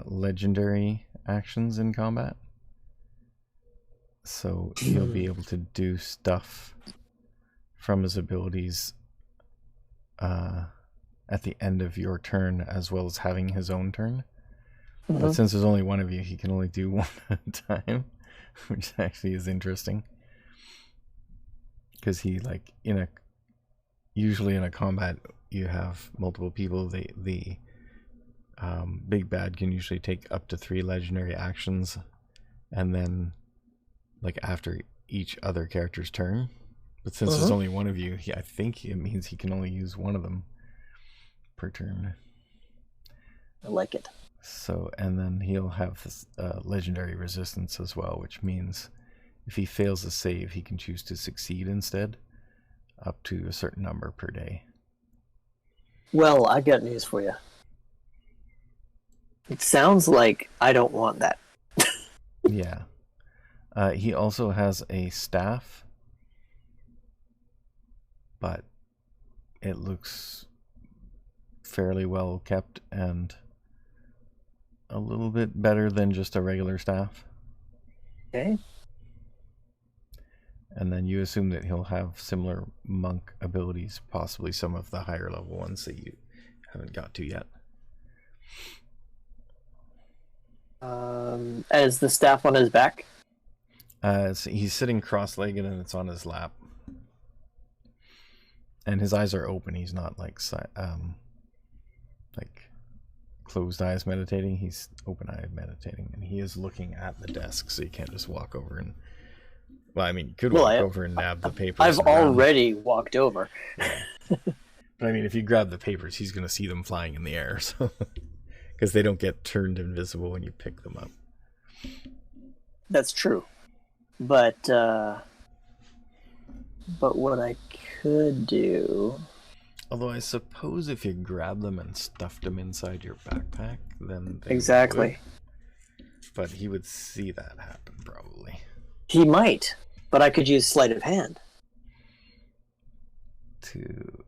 legendary actions in combat. So he'll be able to do stuff from his abilities at the end of your turn, as well as having his own turn. Mm-hmm. But since there's only one of you, he can only do one at a time, which actually is interesting. Because he, like, usually in a combat, you have multiple people. The big bad can usually take up to 3 legendary actions, and then, like, after each other character's turn. But since there's only one of you, I think it means he can only use one of them per turn. I like it. So, and then he'll have this legendary resistance as well, which means if he fails a save, he can choose to succeed instead, up to a certain number per day. Well, I got news for you. It sounds like I don't want that. Yeah. He also has a staff, but it looks fairly well kept and a little bit better than just a regular staff. Okay. And then you assume that he'll have similar monk abilities, possibly some of the higher level ones that you haven't got to yet. As the staff on his back? So he's sitting cross-legged and it's on his lap. And his eyes are open. He's not like closed eyes meditating. He's open-eyed meditating, and he is looking at the desk, so you can't just walk over and... Well, I mean, you could walk over and nab the papers. I've already walked over. Yeah. But I mean, if you grab the papers, he's going to see them flying in the air, so... Because they don't get turned invisible when you pick them up. That's true. But what I could do... Although I suppose if you grab them and stuffed them inside your backpack, then... Exactly. Would. But he would see that happen, probably. He might, but I could use sleight of hand. To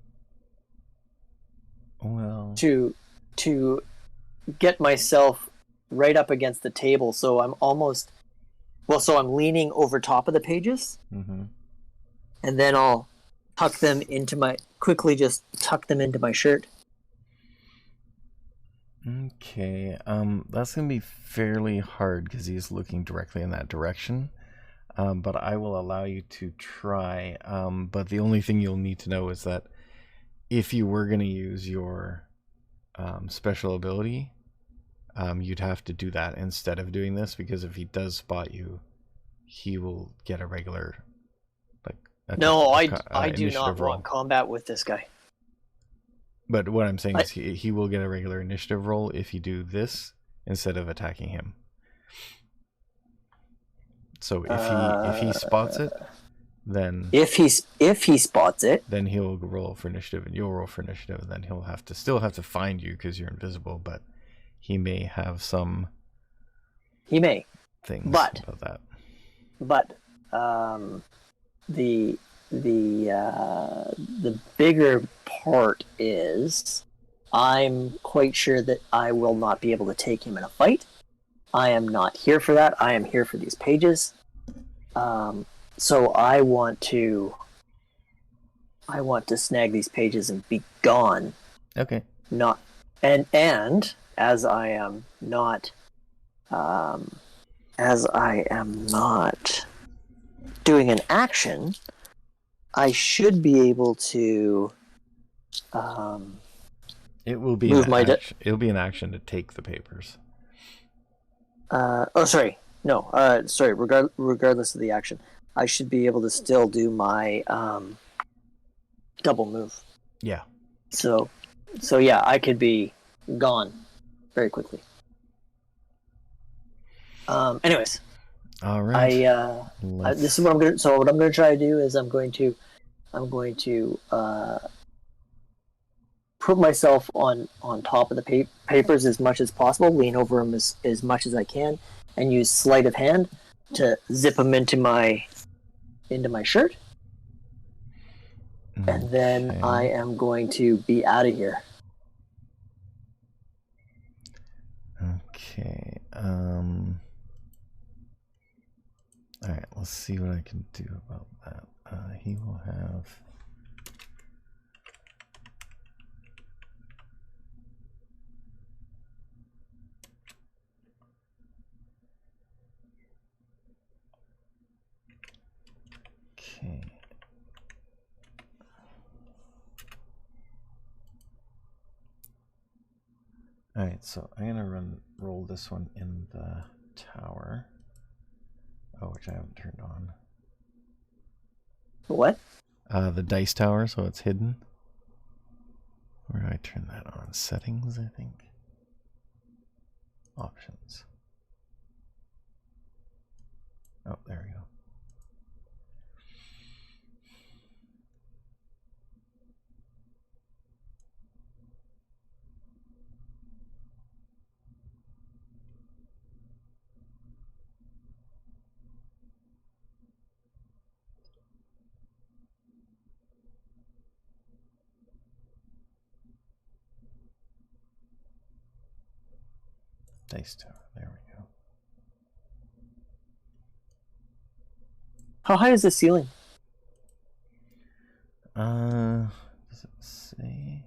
get myself right up against the table, so I'm almost... Well, so I'm leaning over top of the pages, and then I'll tuck them into my... Quickly just tuck them into my shirt. Okay, that's going to be fairly hard because he's looking directly in that direction. But I will allow you to try. But the only thing you'll need to know is that if you were going to use your special ability, you'd have to do that instead of doing this, because if he does spot you, he will get a regular... No, I do not want combat with this guy. But what I'm saying is he will get a regular initiative roll if you do this instead of attacking him. So if he spots it, then if he spots it, then he'll roll for initiative and you'll roll for initiative, and then he'll still have to find you because you're invisible. But he may have some. He may things about that. But the bigger part is I'm quite sure that I will not be able to take him in a fight. I am not here for that. I am here for these pages. So I want to snag these pages and be gone. Okay. Not and as I am not doing an action, I should be able to it will be it'll be an action to take the papers. Regardless of the action, I should be able to still do my double move. Yeah. So yeah, I could be gone very quickly. Anyways. All right. This is what I'm gonna. So what I'm gonna try to do is I'm going to put myself on top of the papers as much as possible, lean over them as much as I can, and use sleight of hand to zip them into my shirt. Okay. And then I am going to be out of here. Okay. All right, let's see what I can do about that. He will have... Alright, so I'm gonna roll this one in the tower. Oh, which I haven't turned on. What? The dice tower, so it's hidden. Where do I turn that on? Settings, I think. Options. Oh, there we go. Dice tower, there we go. How high is the ceiling? Does it say?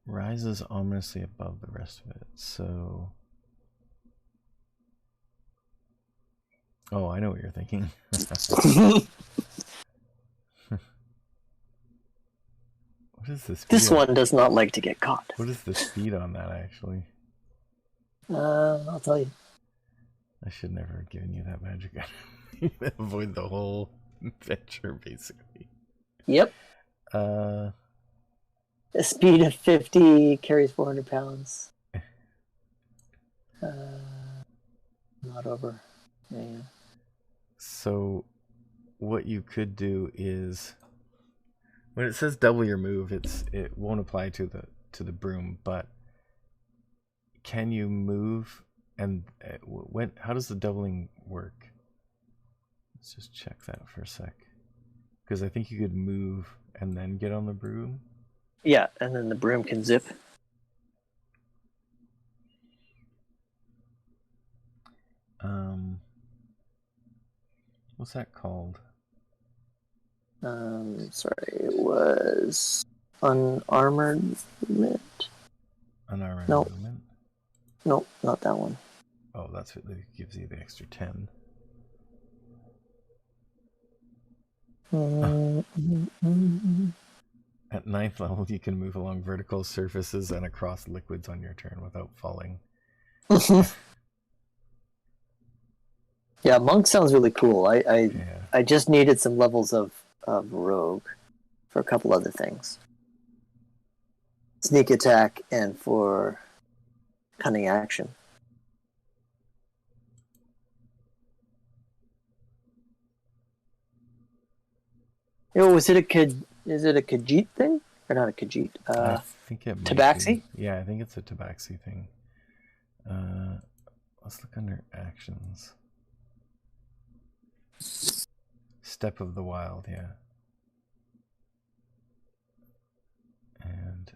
Rises ominously above the rest of it, so... Oh, I know what you're thinking. What is this? This one does not like to get caught. What is the speed on that, actually? I'll tell you. I should never have given you that magic item. Avoid the whole adventure, basically. Yep. Uh... A speed of 50, carries 400 pounds. Not over. Yeah. So, what you could do is, when it says double your move, it won't apply to the broom. But can you move? And how does the doubling work? Let's just check that for a sec, because I think you could move and then get on the broom. Yeah, and then the broom can zip. What's that called? Sorry, it was unarmored movement. Unarmored movement? Nope, not that one. Oh, that's what gives you the extra 10. At 9th level, you can move along vertical surfaces and across liquids on your turn without falling. Yeah, monk sounds really cool. I just needed some levels of rogue for a couple other things. Sneak attack and for cunning action. Is it a Khajiit thing? Or not a Khajiit? I think it might Tabaxi? be. Yeah, I think it's a Tabaxi thing. Let's look under actions. Step of the Wild, yeah. And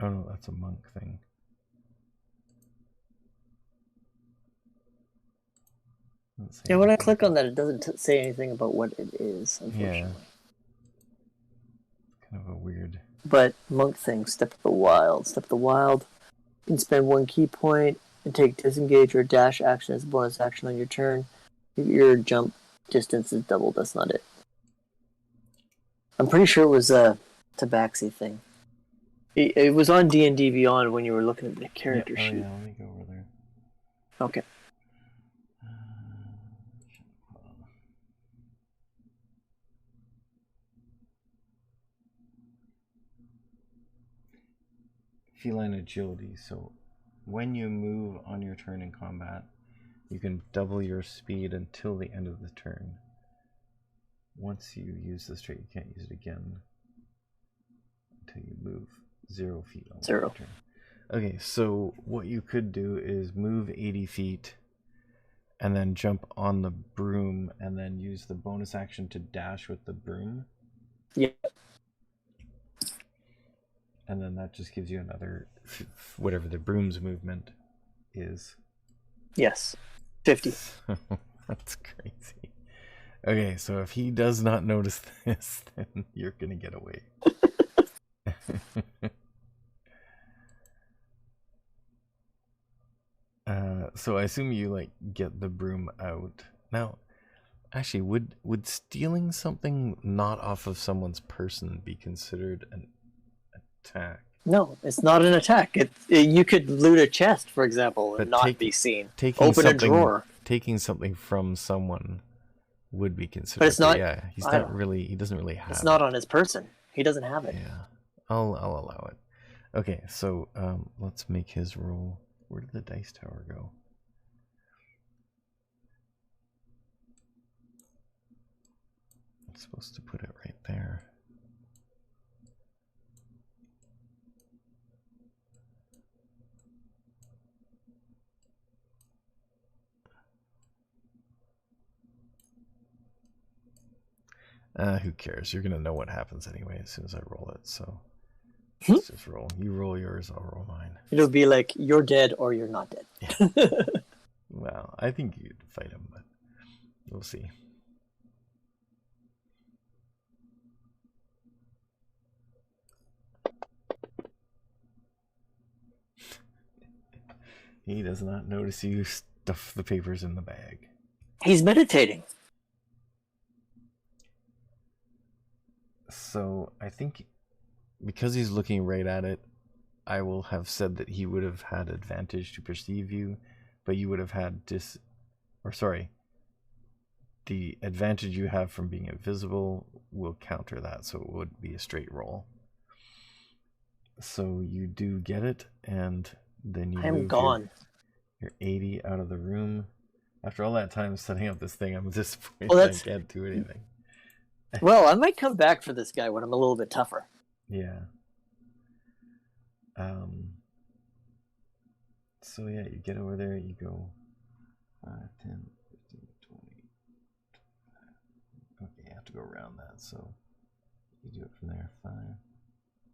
oh no, that's a monk thing. Yeah, when I click on that, it doesn't say anything about what it is, unfortunately. Yeah. Kind of a weird... But monk thing, Step of the Wild. Step of the Wild, you can spend 1 key point and take disengage or dash action as a bonus action on your turn. Your jump distance is doubled, that's not it. I'm pretty sure it was a Tabaxi thing. It was on D&D Beyond when you were looking at the character sheet. Oh yeah, let me go over there. Okay. Feline agility. So when you move on your turn in combat, you can double your speed until the end of the turn. Once you use this trait, you can't use it again until you move 0 feet on your turn. Okay, so what you could do is move 80 feet and then jump on the broom and then use the bonus action to dash with the broom. Yeah. And then that just gives you another, whatever the broom's movement is. Yes. 50. That's crazy. Okay, so if he does not notice this, then you're going to get away. So I assume you like get the broom out. Now, Actually, would stealing something not off of someone's person be considered an attack? No, it's not an attack. You could loot a chest, for example, and not be seen. Open a drawer. Taking something from someone would be considered. But it's not. Yeah, he's not really. He doesn't really have. It's not on his person. He doesn't have it. Yeah, I'll allow it. Okay, so let's make his roll. Where did the dice tower go? I'm supposed to put it right there. Who cares? You're gonna know what happens anyway as soon as I roll it, so let's just roll. You roll yours, I'll roll mine. It'll be like, you're dead or you're not dead. Yeah. Well, I think you'd fight him, but we'll see. He does not notice you stuff the papers in the bag. He's meditating. So I think because he's looking right at it, I will have said that he would have had advantage to perceive you, but you would have had the advantage you have from being invisible will counter that, so it would be a straight roll. So you do get it, and then you I'm gone. You're 80 out of the room. After all that time setting up this thing, I'm disappointed I can't do anything. Well, I might come back for this guy when I'm a little bit tougher. Yeah. So yeah, you get over there, you go 5, 10, 15, 20. Okay, you have to go around that, so you do it from there. 5.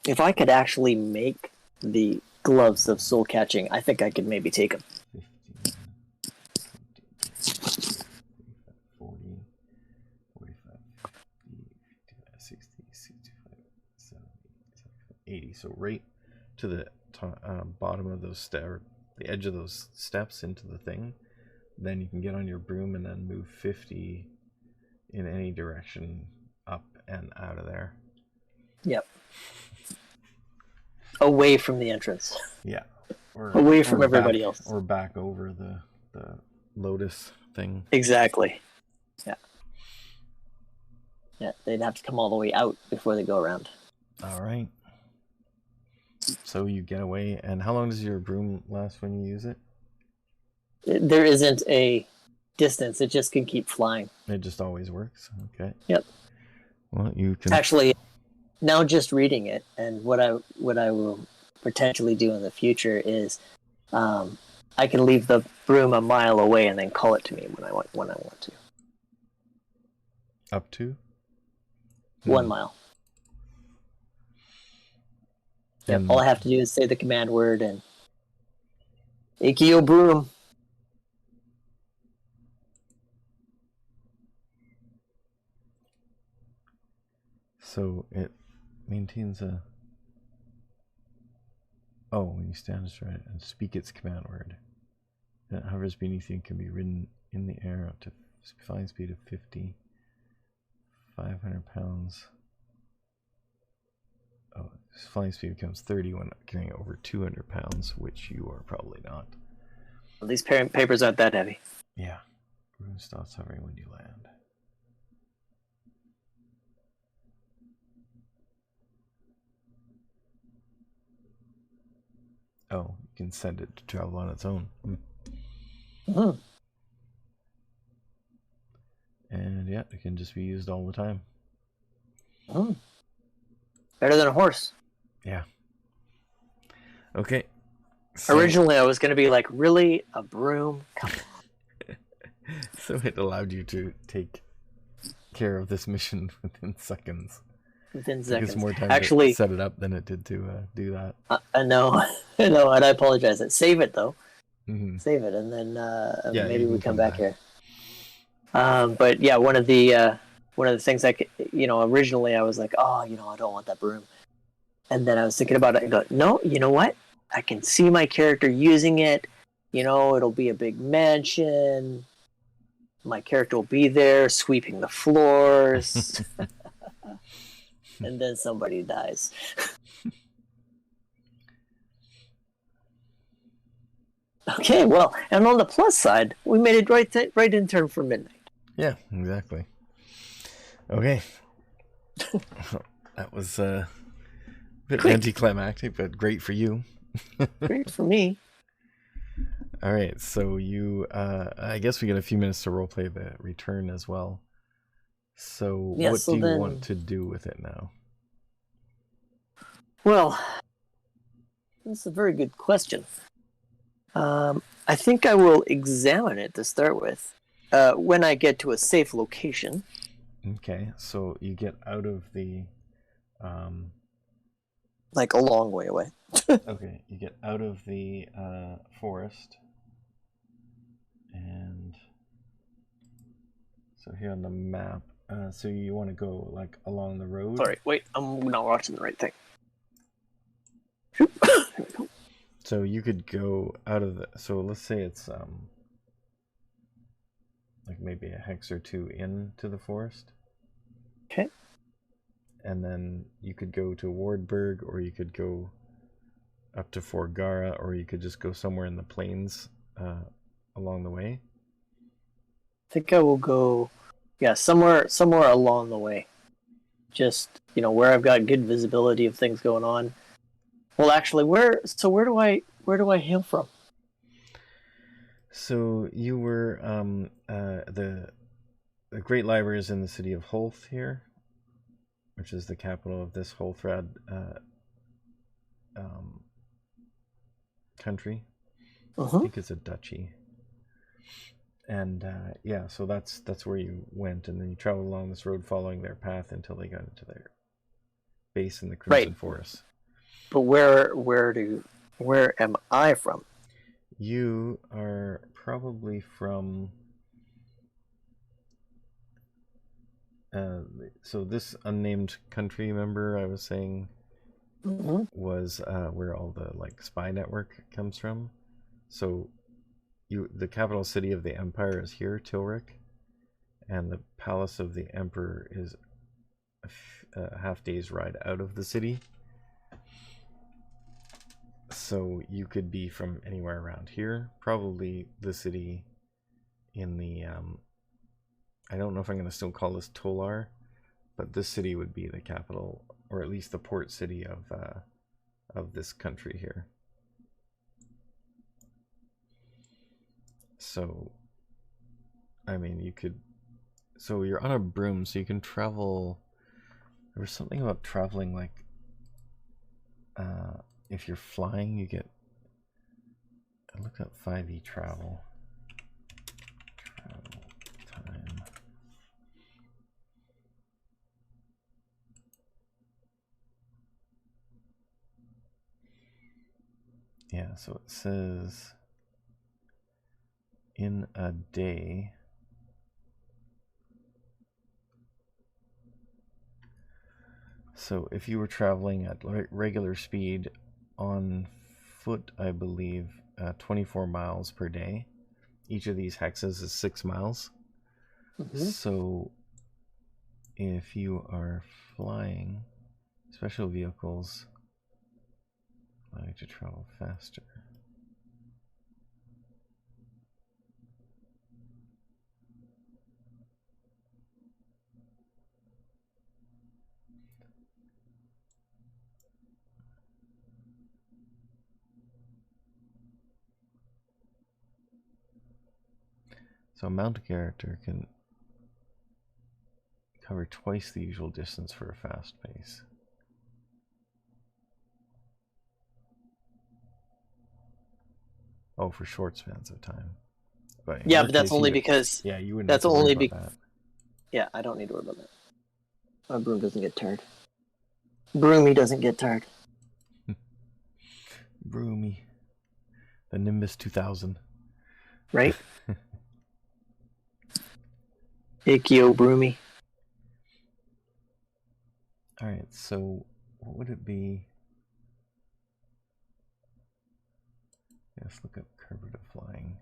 If I could actually make the gloves of soul catching, I think I could maybe take them. 15, 20, 40, 45, 50, 55, 60, 65, 70, 75, 80. So right to the bottom of those stairs, the edge of those steps into the thing. Then you can get on your broom and then move 50 in any direction up and out of there. Yep. Away from the entrance. Yeah. Away from everybody else. Or back over the lotus thing. Exactly. Yeah. Yeah, they'd have to come all the way out before they go around. All right. So you get away, and how long does your broom last when you use it? There isn't a distance. It just can keep flying. It just always works. Okay. Yep. Well, you can actually now just reading it, and what I will potentially do in the future is, I can leave the broom a mile away and then call it to me when I want to. Up to 1 mile. Yep. All I have to do is say the command word and Ikeo broom. So it maintains a... Oh, when you stand astride and speak its command word. And it hovers beneath you and can be ridden in the air up to flying speed of 50, 500 pounds. Oh, flying speed becomes 30 when carrying over 200 pounds, which you are probably not. Well, these papers aren't that heavy. Yeah. Broom stops hovering when you land. Oh, you can send it to travel on its own. Mm-hmm. And yeah, it can just be used all the time. Mm. Better than a horse. Yeah. Okay. So, originally, I was going to be like, really? A broom? Come on. So it allowed you to take care of this mission within seconds. Within seconds. It more time actually to set it up than it did to do that. I know, and I apologize. Save it though. Mm-hmm. Save it, and then maybe we come back here. But yeah, one of the things originally I was like, I don't want that broom, and then I was thinking about it and go, no, you know what? I can see my character using it. It'll be a big mansion. my character will be there sweeping the floors, and then somebody dies. Okay, well, and on the plus side, we made it right in turn for midnight. Yeah, exactly. Okay. That was a bit anticlimactic, but great for you. Great for me. All right, so you, I guess we get a few minutes to roleplay the return as well. So Yeah, what so do you then, want to do with it now? Well, that's a very good question. I think I will examine it to start with. When I get to a safe location. Okay, so you get out of the... Like a long way away. Okay, you get out of the forest. And so here on the map, so you want to go like along the road. Sorry, wait, I'm not watching the right thing. So you could go out of the, so let's say it's like maybe a hex or two into the forest. Okay. And then you could go to Wardburg, or you could go up to Fort Gara, or you could just go somewhere in the plains along the way. I think I will go, yeah, somewhere along the way. Just, where I've got good visibility of things going on. Well, actually, where do I hail from? So you were the Great Library is in the city of Holth here, which is the capital of this Holthrad country. I think it's a duchy. And yeah, so that's where you went, and then you traveled along this road following their path until they got into their base in the Crimson Forest. But where am I from? You are probably from so this unnamed country, remember I was saying, was where all the like spy network comes from. So the capital city of the empire is here, Tilric, and the palace of the emperor is a half day's ride out of the city. So you could be from anywhere around here, probably the city in the I don't know if I'm going to still call this Tolar, but this city would be the capital, or at least the port city of this country here. So, I mean, you could... So you're on a broom, so you can travel... There was something about traveling, like... if you're flying, you get... I looked up 5e travel. Travel time. Yeah, so it says... in a day... So if you were traveling at regular speed on foot, I believe, 24 miles per day. Each of these hexes is 6 miles. So if you are flying, special vehicles allow you to travel faster. So a mounted character can cover twice the usual distance for a fast pace. Oh, for short spans of time. But yeah, but that's only because... Yeah, you wouldn't that's have to worry only about that. Yeah, I don't need to worry about that. My broom doesn't get tired. Broomy doesn't get tired. Broomy. The Nimbus 2000. Right? Ikeo Broomy. Alright, so what would it be? Let's look up curvative flying.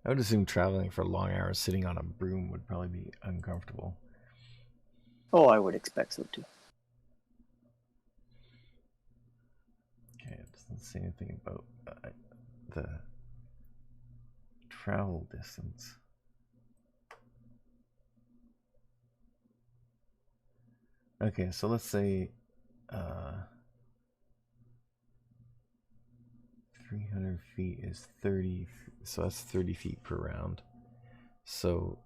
I would assume traveling for long hours sitting on a broom would probably be uncomfortable. Oh, I would expect so too. Okay, it doesn't say anything about the travel distance. Okay, so let's say 300 feet is 30, so that's 30 feet per round. So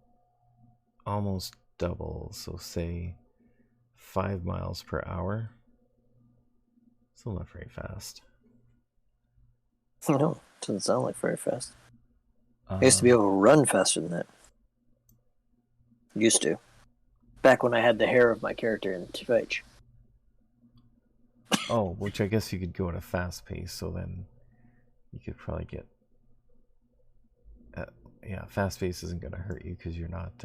almost double, so say 5 miles per hour. Still not very fast. No, doesn't sound like very fast. I used to be able to run faster than that. Used to. Back when I had the hair of my character in Tvich. Oh, which I guess you could go at a fast pace, so then you could probably get... yeah, fast pace isn't going to hurt you because you're not...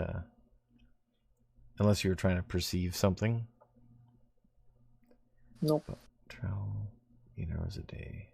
unless you were trying to perceive something. Nope. But travel 8 hours a day.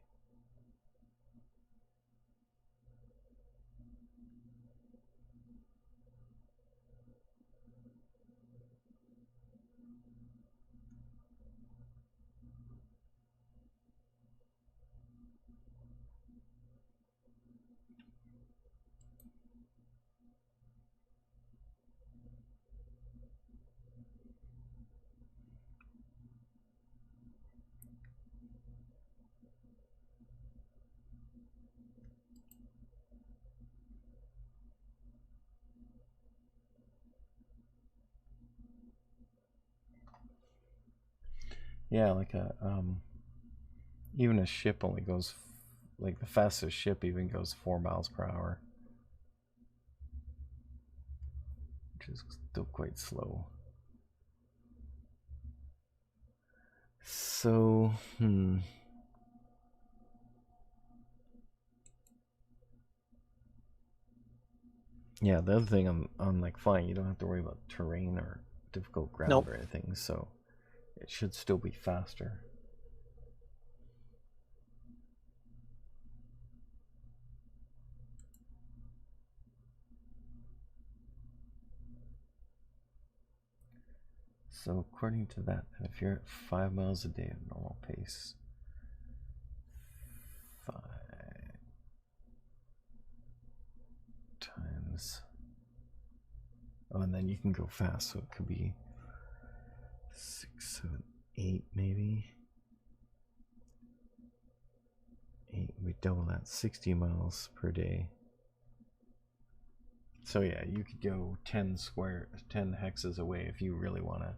Yeah, like a even a ship only goes, like the fastest ship even goes 4 miles per hour, which is still quite slow. So, yeah, the other thing on like flying, you don't have to worry about terrain or difficult ground Nope. or anything, so it should still be faster. So according to that, if you're at 5 miles a day at normal pace, 5 times, oh, and then you can go fast, so it could be 6, 7, 8 maybe. 8, we double that, 60 miles per day. So yeah, you could go 10 hexes away if you really want to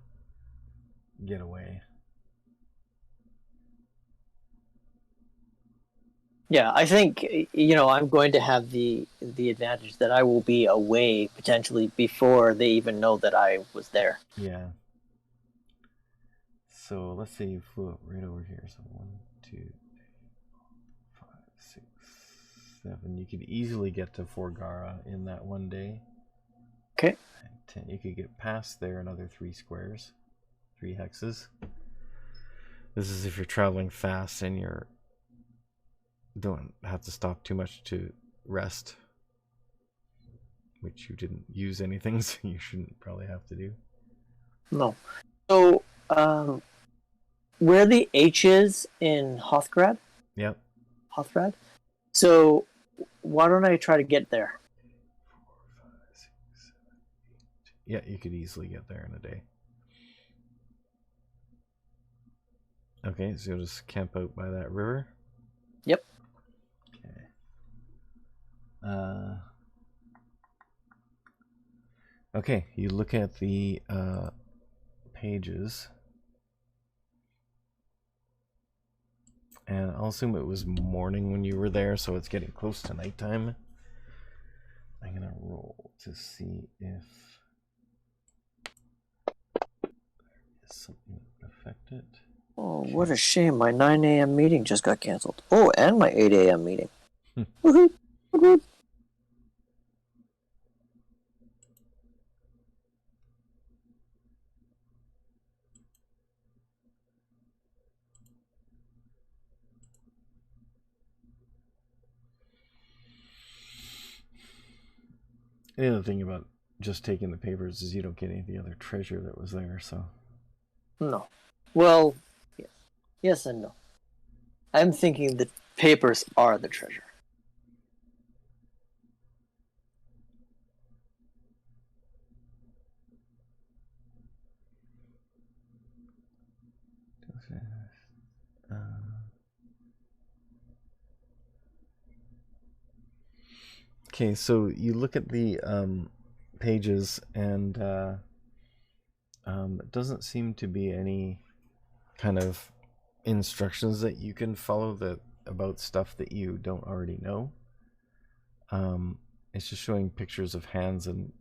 get away. Yeah, I think I'm going to have the advantage that I will be away potentially before they even know that I was there. Yeah. So let's say you flew up right over here. So 1, 2, 3, 4, 5, 6, 7. You could easily get to Forgara in that one day. Okay. 10. You could get past there another 3 squares, 3 hexes. This is if you're traveling fast and you're don't have to stop too much to rest, which you didn't use anything, so you shouldn't probably have to do. No. So, where the H is in Hothgrad? Yep. Hothgrad? So, why don't I try to get there? 4, 5, 6, 7, 8. Yeah, you could easily get there in a day. Okay, so you'll just camp out by that river? Yep. Okay. Okay, you look at the pages, and I'll assume it was morning when you were there, so it's getting close to nighttime. I'm gonna roll to see if there's something that affected it. Oh, what a shame. My 9 a.m. meeting just got canceled. Oh, and my 8 a.m. meeting. Woohoo! Woohoo! The other thing about just taking the papers is you don't get any of the other treasure that was there, so... No. Well, yes. Yes and no. I'm thinking the papers are the treasure. Okay, so you look at the pages, and it doesn't seem to be any kind of instructions that you can follow about stuff that you don't already know. It's just showing pictures of hands and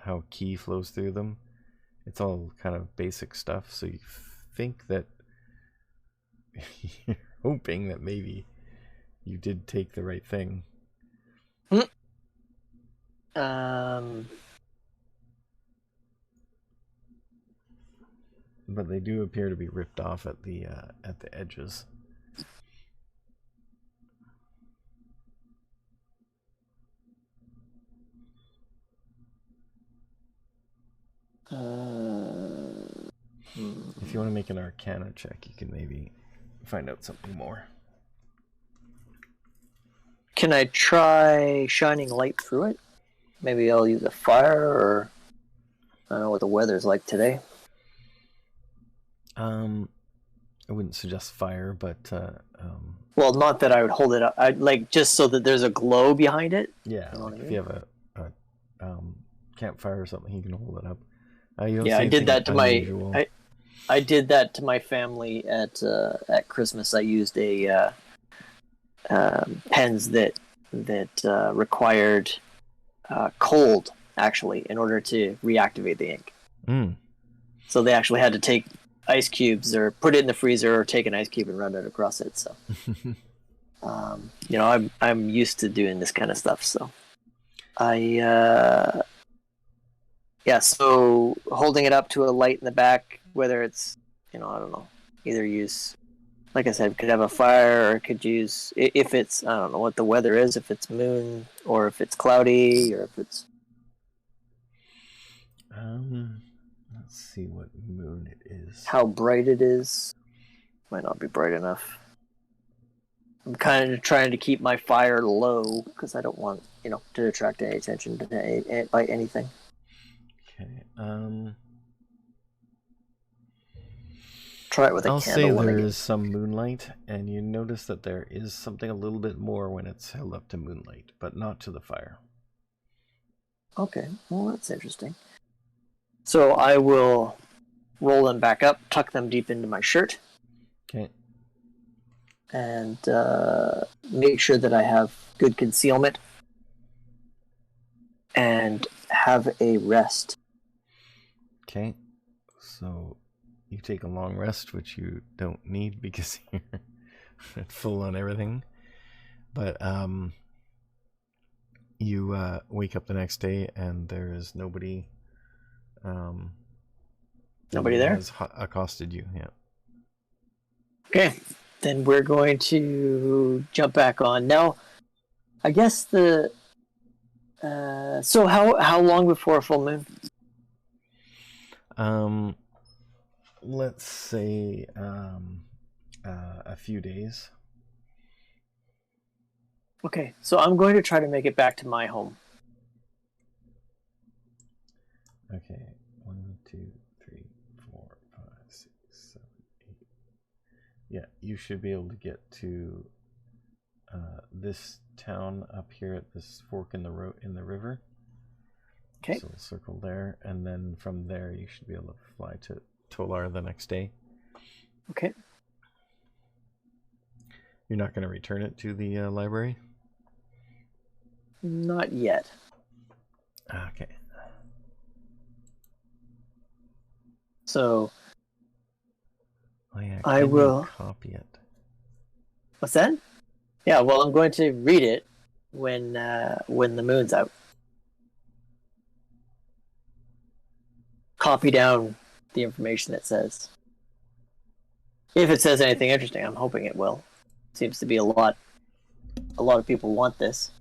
how ki flows through them. It's all kind of basic stuff, so you think that you're hoping that maybe you did take the right thing. But they do appear to be ripped off at the edges. If you want to make an Arcana check, you can maybe find out something more. Can I try shining light through it? Maybe I'll use a fire, or I don't know what the weather's like today. I wouldn't suggest fire, but well, not that I would hold it up. I'd like just so that there's a glow behind it. Yeah, you know like if you have a campfire or something, you can hold it up. Yeah, I did that to unusual. I did that to my family at Christmas. I used a pens that required cold, actually, in order to reactivate the ink. So they actually had to take ice cubes or put it in the freezer or take an ice cube and run it across it. So, I'm used to doing this kind of stuff. So, so holding it up to a light in the back, whether it's, I don't know, either use, like I said, could have a fire, or could use, if it's, I don't know what the weather is, if it's moon, or if it's cloudy, or if it's... Let's see what moon it is. How bright it is. Might not be bright enough. I'm kind of trying to keep my fire low, because I don't want, to attract any attention by anything. Okay, Try it with a I'll candle. say there is some moonlight, and you notice that there is something a little bit more when it's held up to moonlight, but not to the fire. Okay, well, that's interesting. So I will roll them back up, tuck them deep into my shirt. Okay. And make sure that I have good concealment. And have a rest. Okay. So you take a long rest, which you don't need because you're full on everything. But you wake up the next day and there is nobody. Nobody there? Has accosted you. Yeah. Okay, then we're going to jump back on now. I guess the. So how long before a full moon? Let's say a few days. Okay, so I'm going to try to make it back to my home. Okay, 1, 2, 3, 4, 5, 6, 7, 8. Yeah, you should be able to get to this town up here at this fork in the river. Okay. So we'll circle there, and then from there you should be able to fly to Tolar the next day. Okay. You're not going to return it to the library? Not yet. Okay. So oh, yeah, I will copy it. What's that? Yeah, well, I'm going to read it when the moon's out. Copy down the information it says. If it says anything interesting, I'm hoping it will. Seems to be a lot of people want this.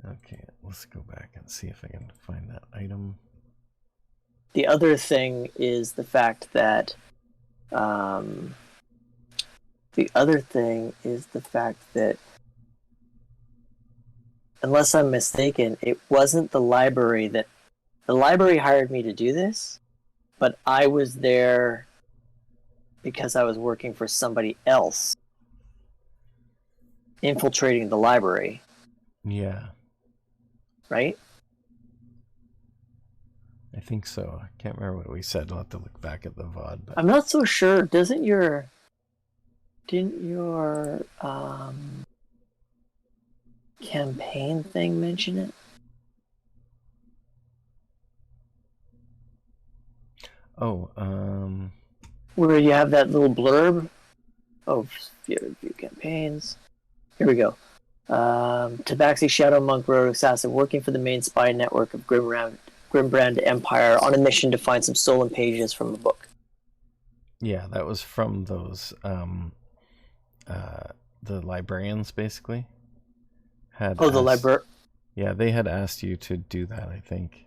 Okay, let's go back and see if I can find that item. The other thing is the fact that unless I'm mistaken, it wasn't the library that the library hired me to do this, but I was there because I was working for somebody else infiltrating the library. Yeah. Right? I think so. I can't remember what we said. I'll have to look back at the VOD. But... I'm not so sure. Didn't your campaign thing mention it? Oh, where you have that little blurb of view campaigns. Here we go. Tabaxi Shadow Monk Road Assassin working for the main spy network of Grimbrand Empire on a mission to find some stolen pages from a book. Yeah, that was from those the librarians basically had the library. Yeah, they had asked you to do that, I think.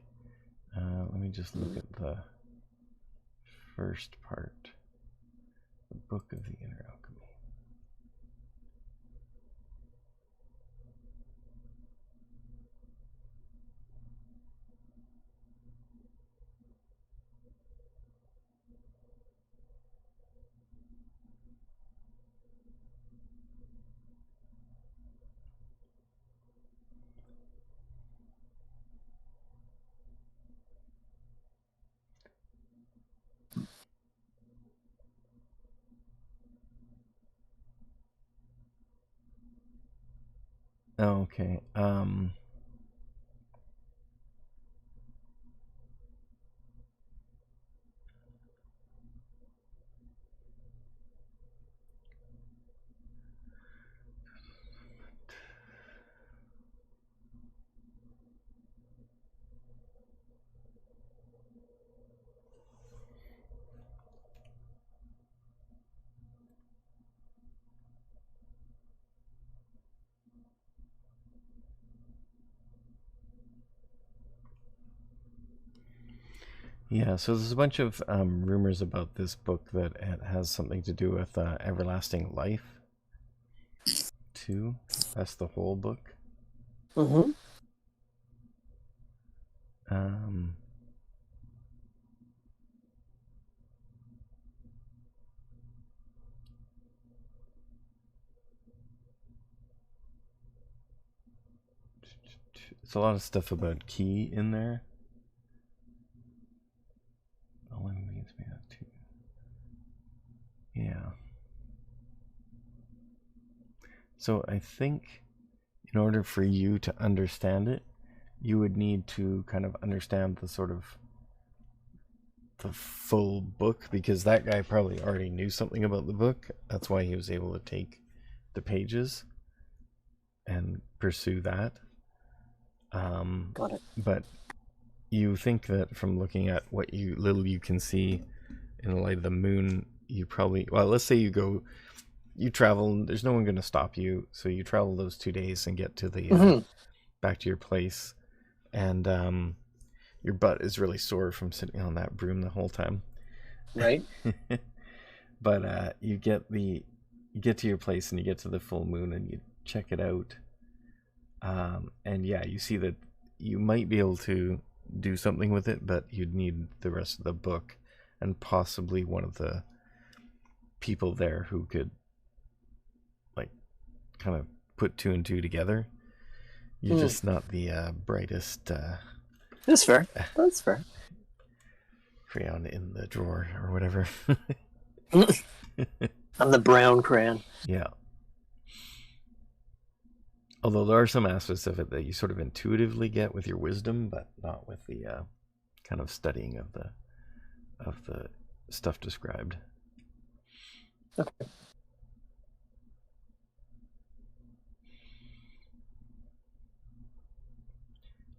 Let me just look at the first part. The Book of the Inner Alchemy. Okay. Yeah, so there's a bunch of rumors about this book that it has something to do with everlasting life, too. That's the whole book. Mm-hmm. There's a lot of stuff about Key in there. One leads me up to. Yeah. So I think in order for you to understand it, you would need to kind of understand the sort of the full book, because that guy probably already knew something about the book. That's why he was able to take the pages and pursue that. Got it. But you think that from looking at what little you can see in the light of the moon, you probably, well, let's say you travel, there's no one going to stop you, so you travel those 2 days and get to the back to your place, and your butt is really sore from sitting on that broom the whole time, right? But you get to your place and you get to the full moon and you check it out, and yeah, you see that you might be able to do something with it, but you'd need the rest of the book and possibly one of the people there who could like kind of put 2 and 2 together. You're just not the brightest that's fair. That's fair. Crayon in the drawer or whatever. I'm the brown crayon. Yeah. Although there are some aspects of it that you sort of intuitively get with your wisdom, but not with the kind of studying of the stuff described. Okay.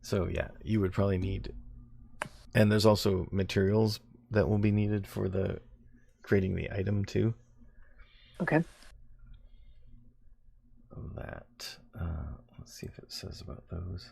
So yeah, you would probably need, and there's also materials that will be needed for the creating the item too. Okay. That Let's see if it says about those.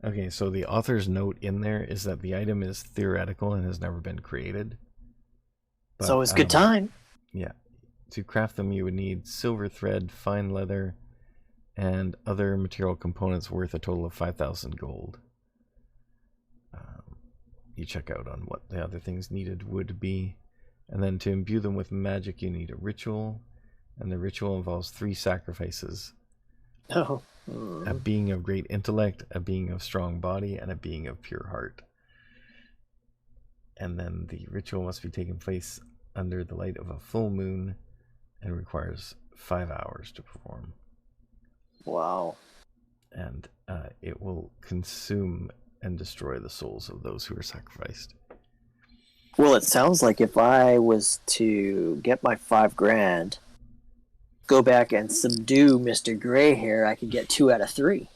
Okay, so the author's note in there is that the item is theoretical and has never been created. But, so it's good time. Yeah. To craft them, you would need silver thread, fine leather, and other material components worth a total of 5,000 gold. You check out on what the other things needed would be. And then to imbue them with magic, you need a ritual. And the ritual involves 3 sacrifices. Oh. A being of great intellect, a being of strong body, and a being of pure heart. And then the ritual must be taking place under the light of a full moon and requires 5 hours to perform. Wow. And it will consume and destroy the souls of those who are sacrificed. Well, it sounds like if I was to get my 5 grand, go back and subdue Mr. Gray Hair, I could get 2 out of 3.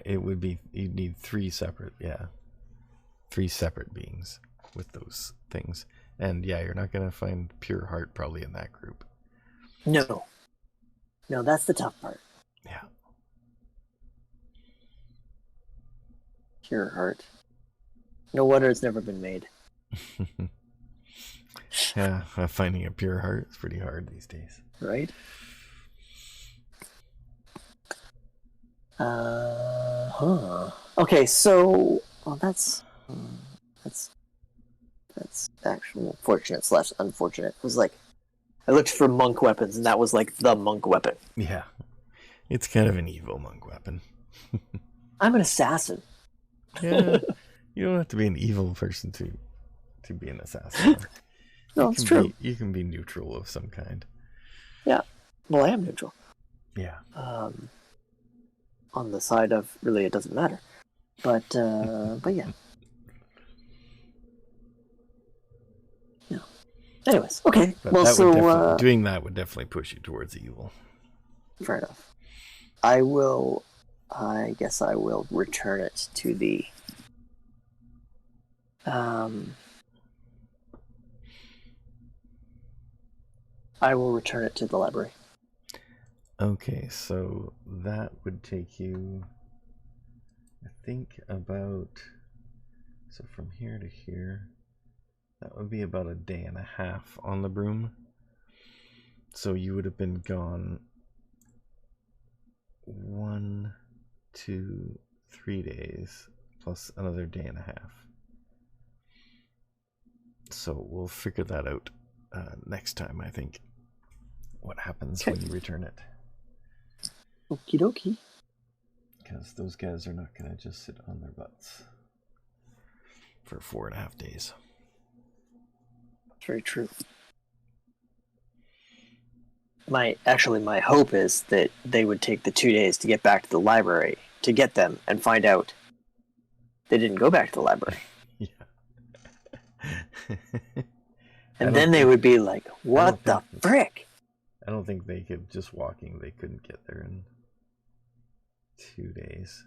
It would be, you'd need 3 separate beings with those things. And yeah, you're not going to find pure heart probably in that group. No, that's the tough part. Yeah. Pure heart. No wonder it's never been made. Yeah, finding a pure heart is pretty hard these days. Right? Okay, so that's actually unfortunate / unfortunate. It was like I looked for monk weapons, and that was like the monk weapon. Yeah, it's kind of an evil monk weapon. I'm an assassin. Yeah, you don't have to be an evil person to be an assassin. No, it's true. You can be neutral of some kind. Yeah, well, I am neutral. Yeah. On the side of really, it doesn't matter. But yeah. Yeah. Anyways, okay. But well, so doing that would definitely push you towards evil. Fair enough. I guess I will return it to the. I will return it to the library. Okay, so that would take you, I think, about, so from here to here, that would be about a day and a half on the broom. So you would have been gone 1, 2, 3 days, plus another day and a half. So we'll figure that out next time, I think, what happens when you return it. Okie dokie. Because those guys are not going to just sit on their butts for 4.5 days. Very true. My hope is that they would take the 2 days to get back to the library to get them and find out they didn't go back to the library. Yeah. And then they would be like, what the frick? I don't think they could, just walking, they couldn't get there in 2 days.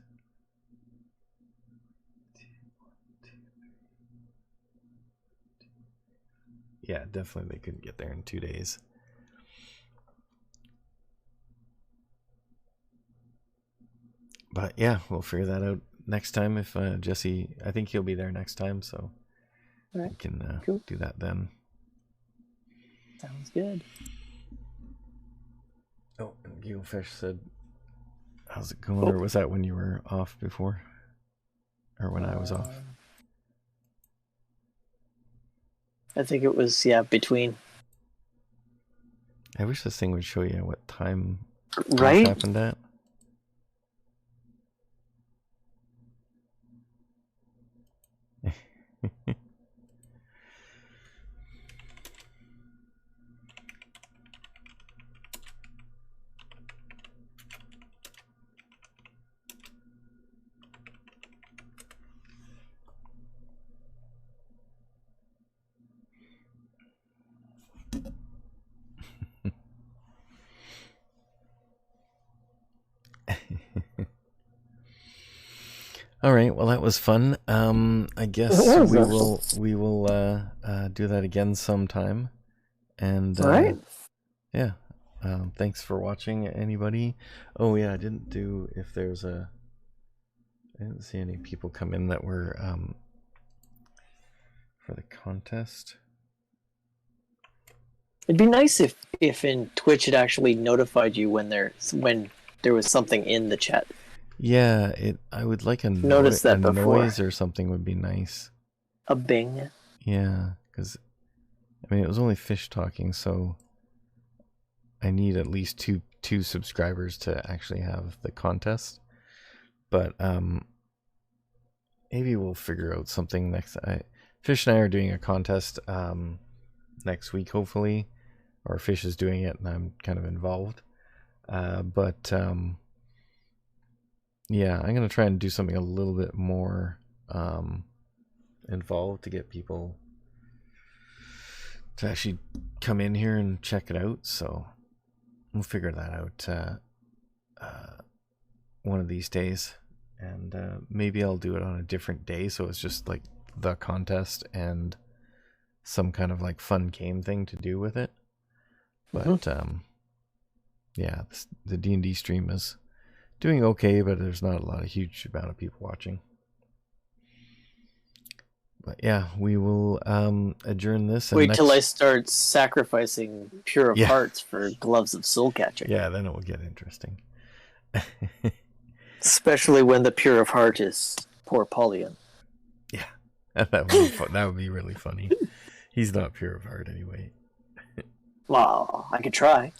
Yeah, definitely they couldn't get there in 2 days. But yeah, we'll figure that out next time. If Jesse, I think he'll be there next time, so we can do that then. Sounds good. Oh, and Gigglefish said, how's it going? Or was that when you were off before? Or when I was off? I think it was, between. I wish this thing would show you what time right happened at. All right. Well, that was fun. I guess we will do that again sometime. And All right. yeah. Thanks for watching, anybody. Oh yeah, I didn't do if there's a. I didn't see any people come in that were for the contest. It'd be nice if in Twitch it actually notified you when there was something in the chat. Yeah, I would like a Notice that a before. noise or something would be nice. A bing. Yeah, because I mean it was only fish talking, so I need at least two subscribers to actually have the contest. But maybe we'll figure out something next. Fish and I are doing a contest next week, hopefully, or Fish is doing it, and I'm kind of involved. But yeah, I'm gonna try and do something a little bit more involved to get people to actually come in here and check it out. So we'll figure that out one of these days, and maybe I'll do it on a different day, so it's just like the contest and some kind of like fun game thing to do with it. But yeah, the D&D stream is doing okay, but there's not a lot of huge amount of people watching. But yeah, we will adjourn this. And wait till I start sacrificing Pure of Hearts for Gloves of Soul Catching. Yeah, then it will get interesting. Especially when the Pure of Heart is poor Paulian. Yeah, that would be really funny. He's not pure of heart anyway. Wow, I could try.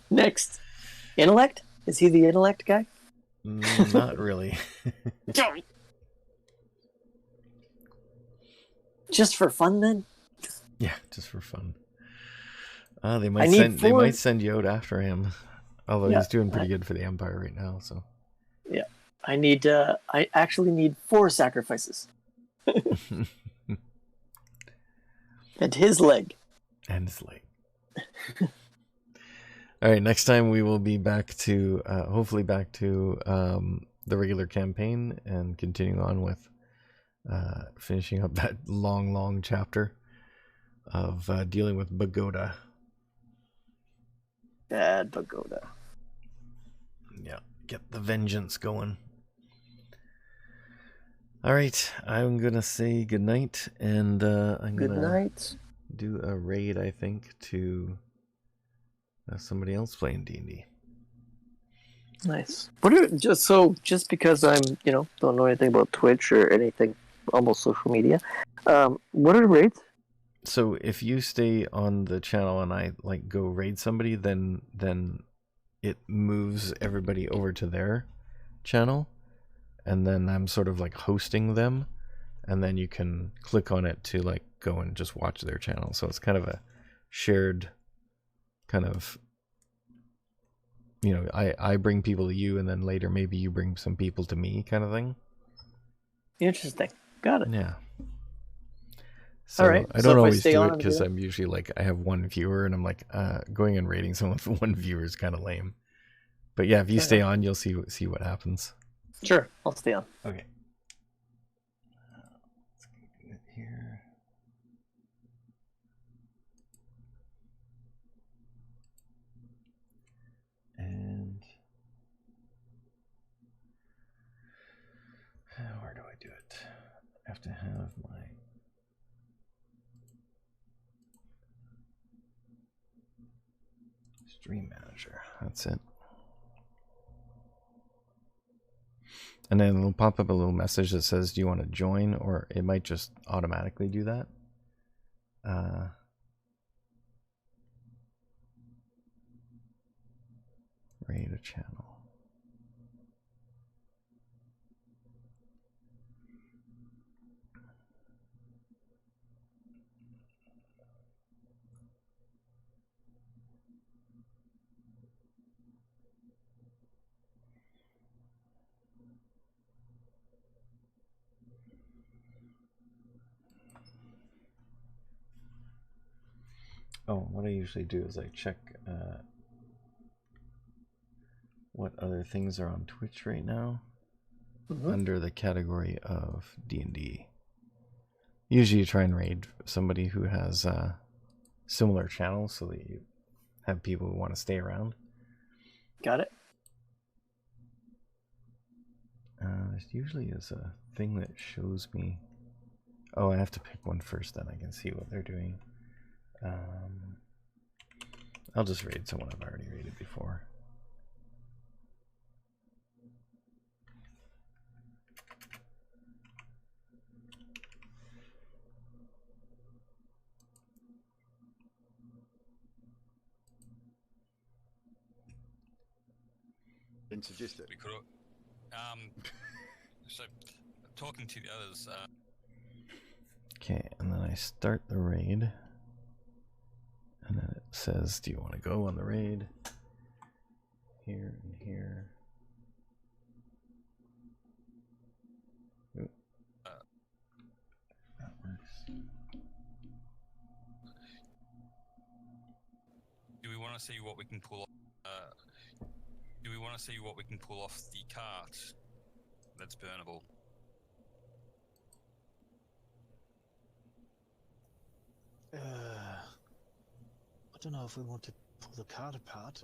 Next. Intellect? Is he the intellect guy? Not really. Just for fun, then? Yeah, just for fun. They might send you out after him. Although he's doing pretty good for the Empire right now, so. Yeah. I actually need 4 sacrifices. And his leg. All right, next time we will be back to, hopefully back to the regular campaign and continuing on with finishing up that long chapter of dealing with Pagoda. Bad Pagoda. Yeah, get the vengeance going. All right, I'm gonna say goodnight, and I'm gonna do a raid, I think, to somebody else playing D&D. Nice. Just because I'm, don't know anything about Twitch or anything, almost social media. What are the raids? So if you stay on the channel and I like go raid somebody, then it moves everybody over to their channel, and then I'm sort of like hosting them, and then you can click on it to like go and just watch their channel. So it's kind of a shared kind of, I bring people to you, and then later maybe you bring some people to me, kind of thing. Interesting. Got it. Yeah. So all right. I don't always do it because I'm usually like I have one viewer, and I'm like going and rating someone for one viewer is kind of lame. But yeah, if you stay on, you'll see what happens. Sure, I'll stay on. Okay. Let's get it here. And where do I do it? I have to have my Stream Manager. That's it. And then it'll pop up a little message that says, do you want to join? Or it might just automatically do that. Raid a channel. Oh, what I usually do is I check what other things are on Twitch right now. under the category of D&D. Usually you try and raid somebody who has similar channels so that you have people who want to stay around. Got it. There usually is a thing that shows me. Oh, I have to pick one first, then I can see what they're doing. I'll just raid someone I've already raided before. Been suggested. We could. So, talking to the others. Okay, and then I start the raid. And then it says, do you want to go on the raid? Here and here. Oop. That works. Do we want to see what we can pull off? Do we want to see what we can pull off the cart that's burnable? I don't know if we want to pull the cart apart.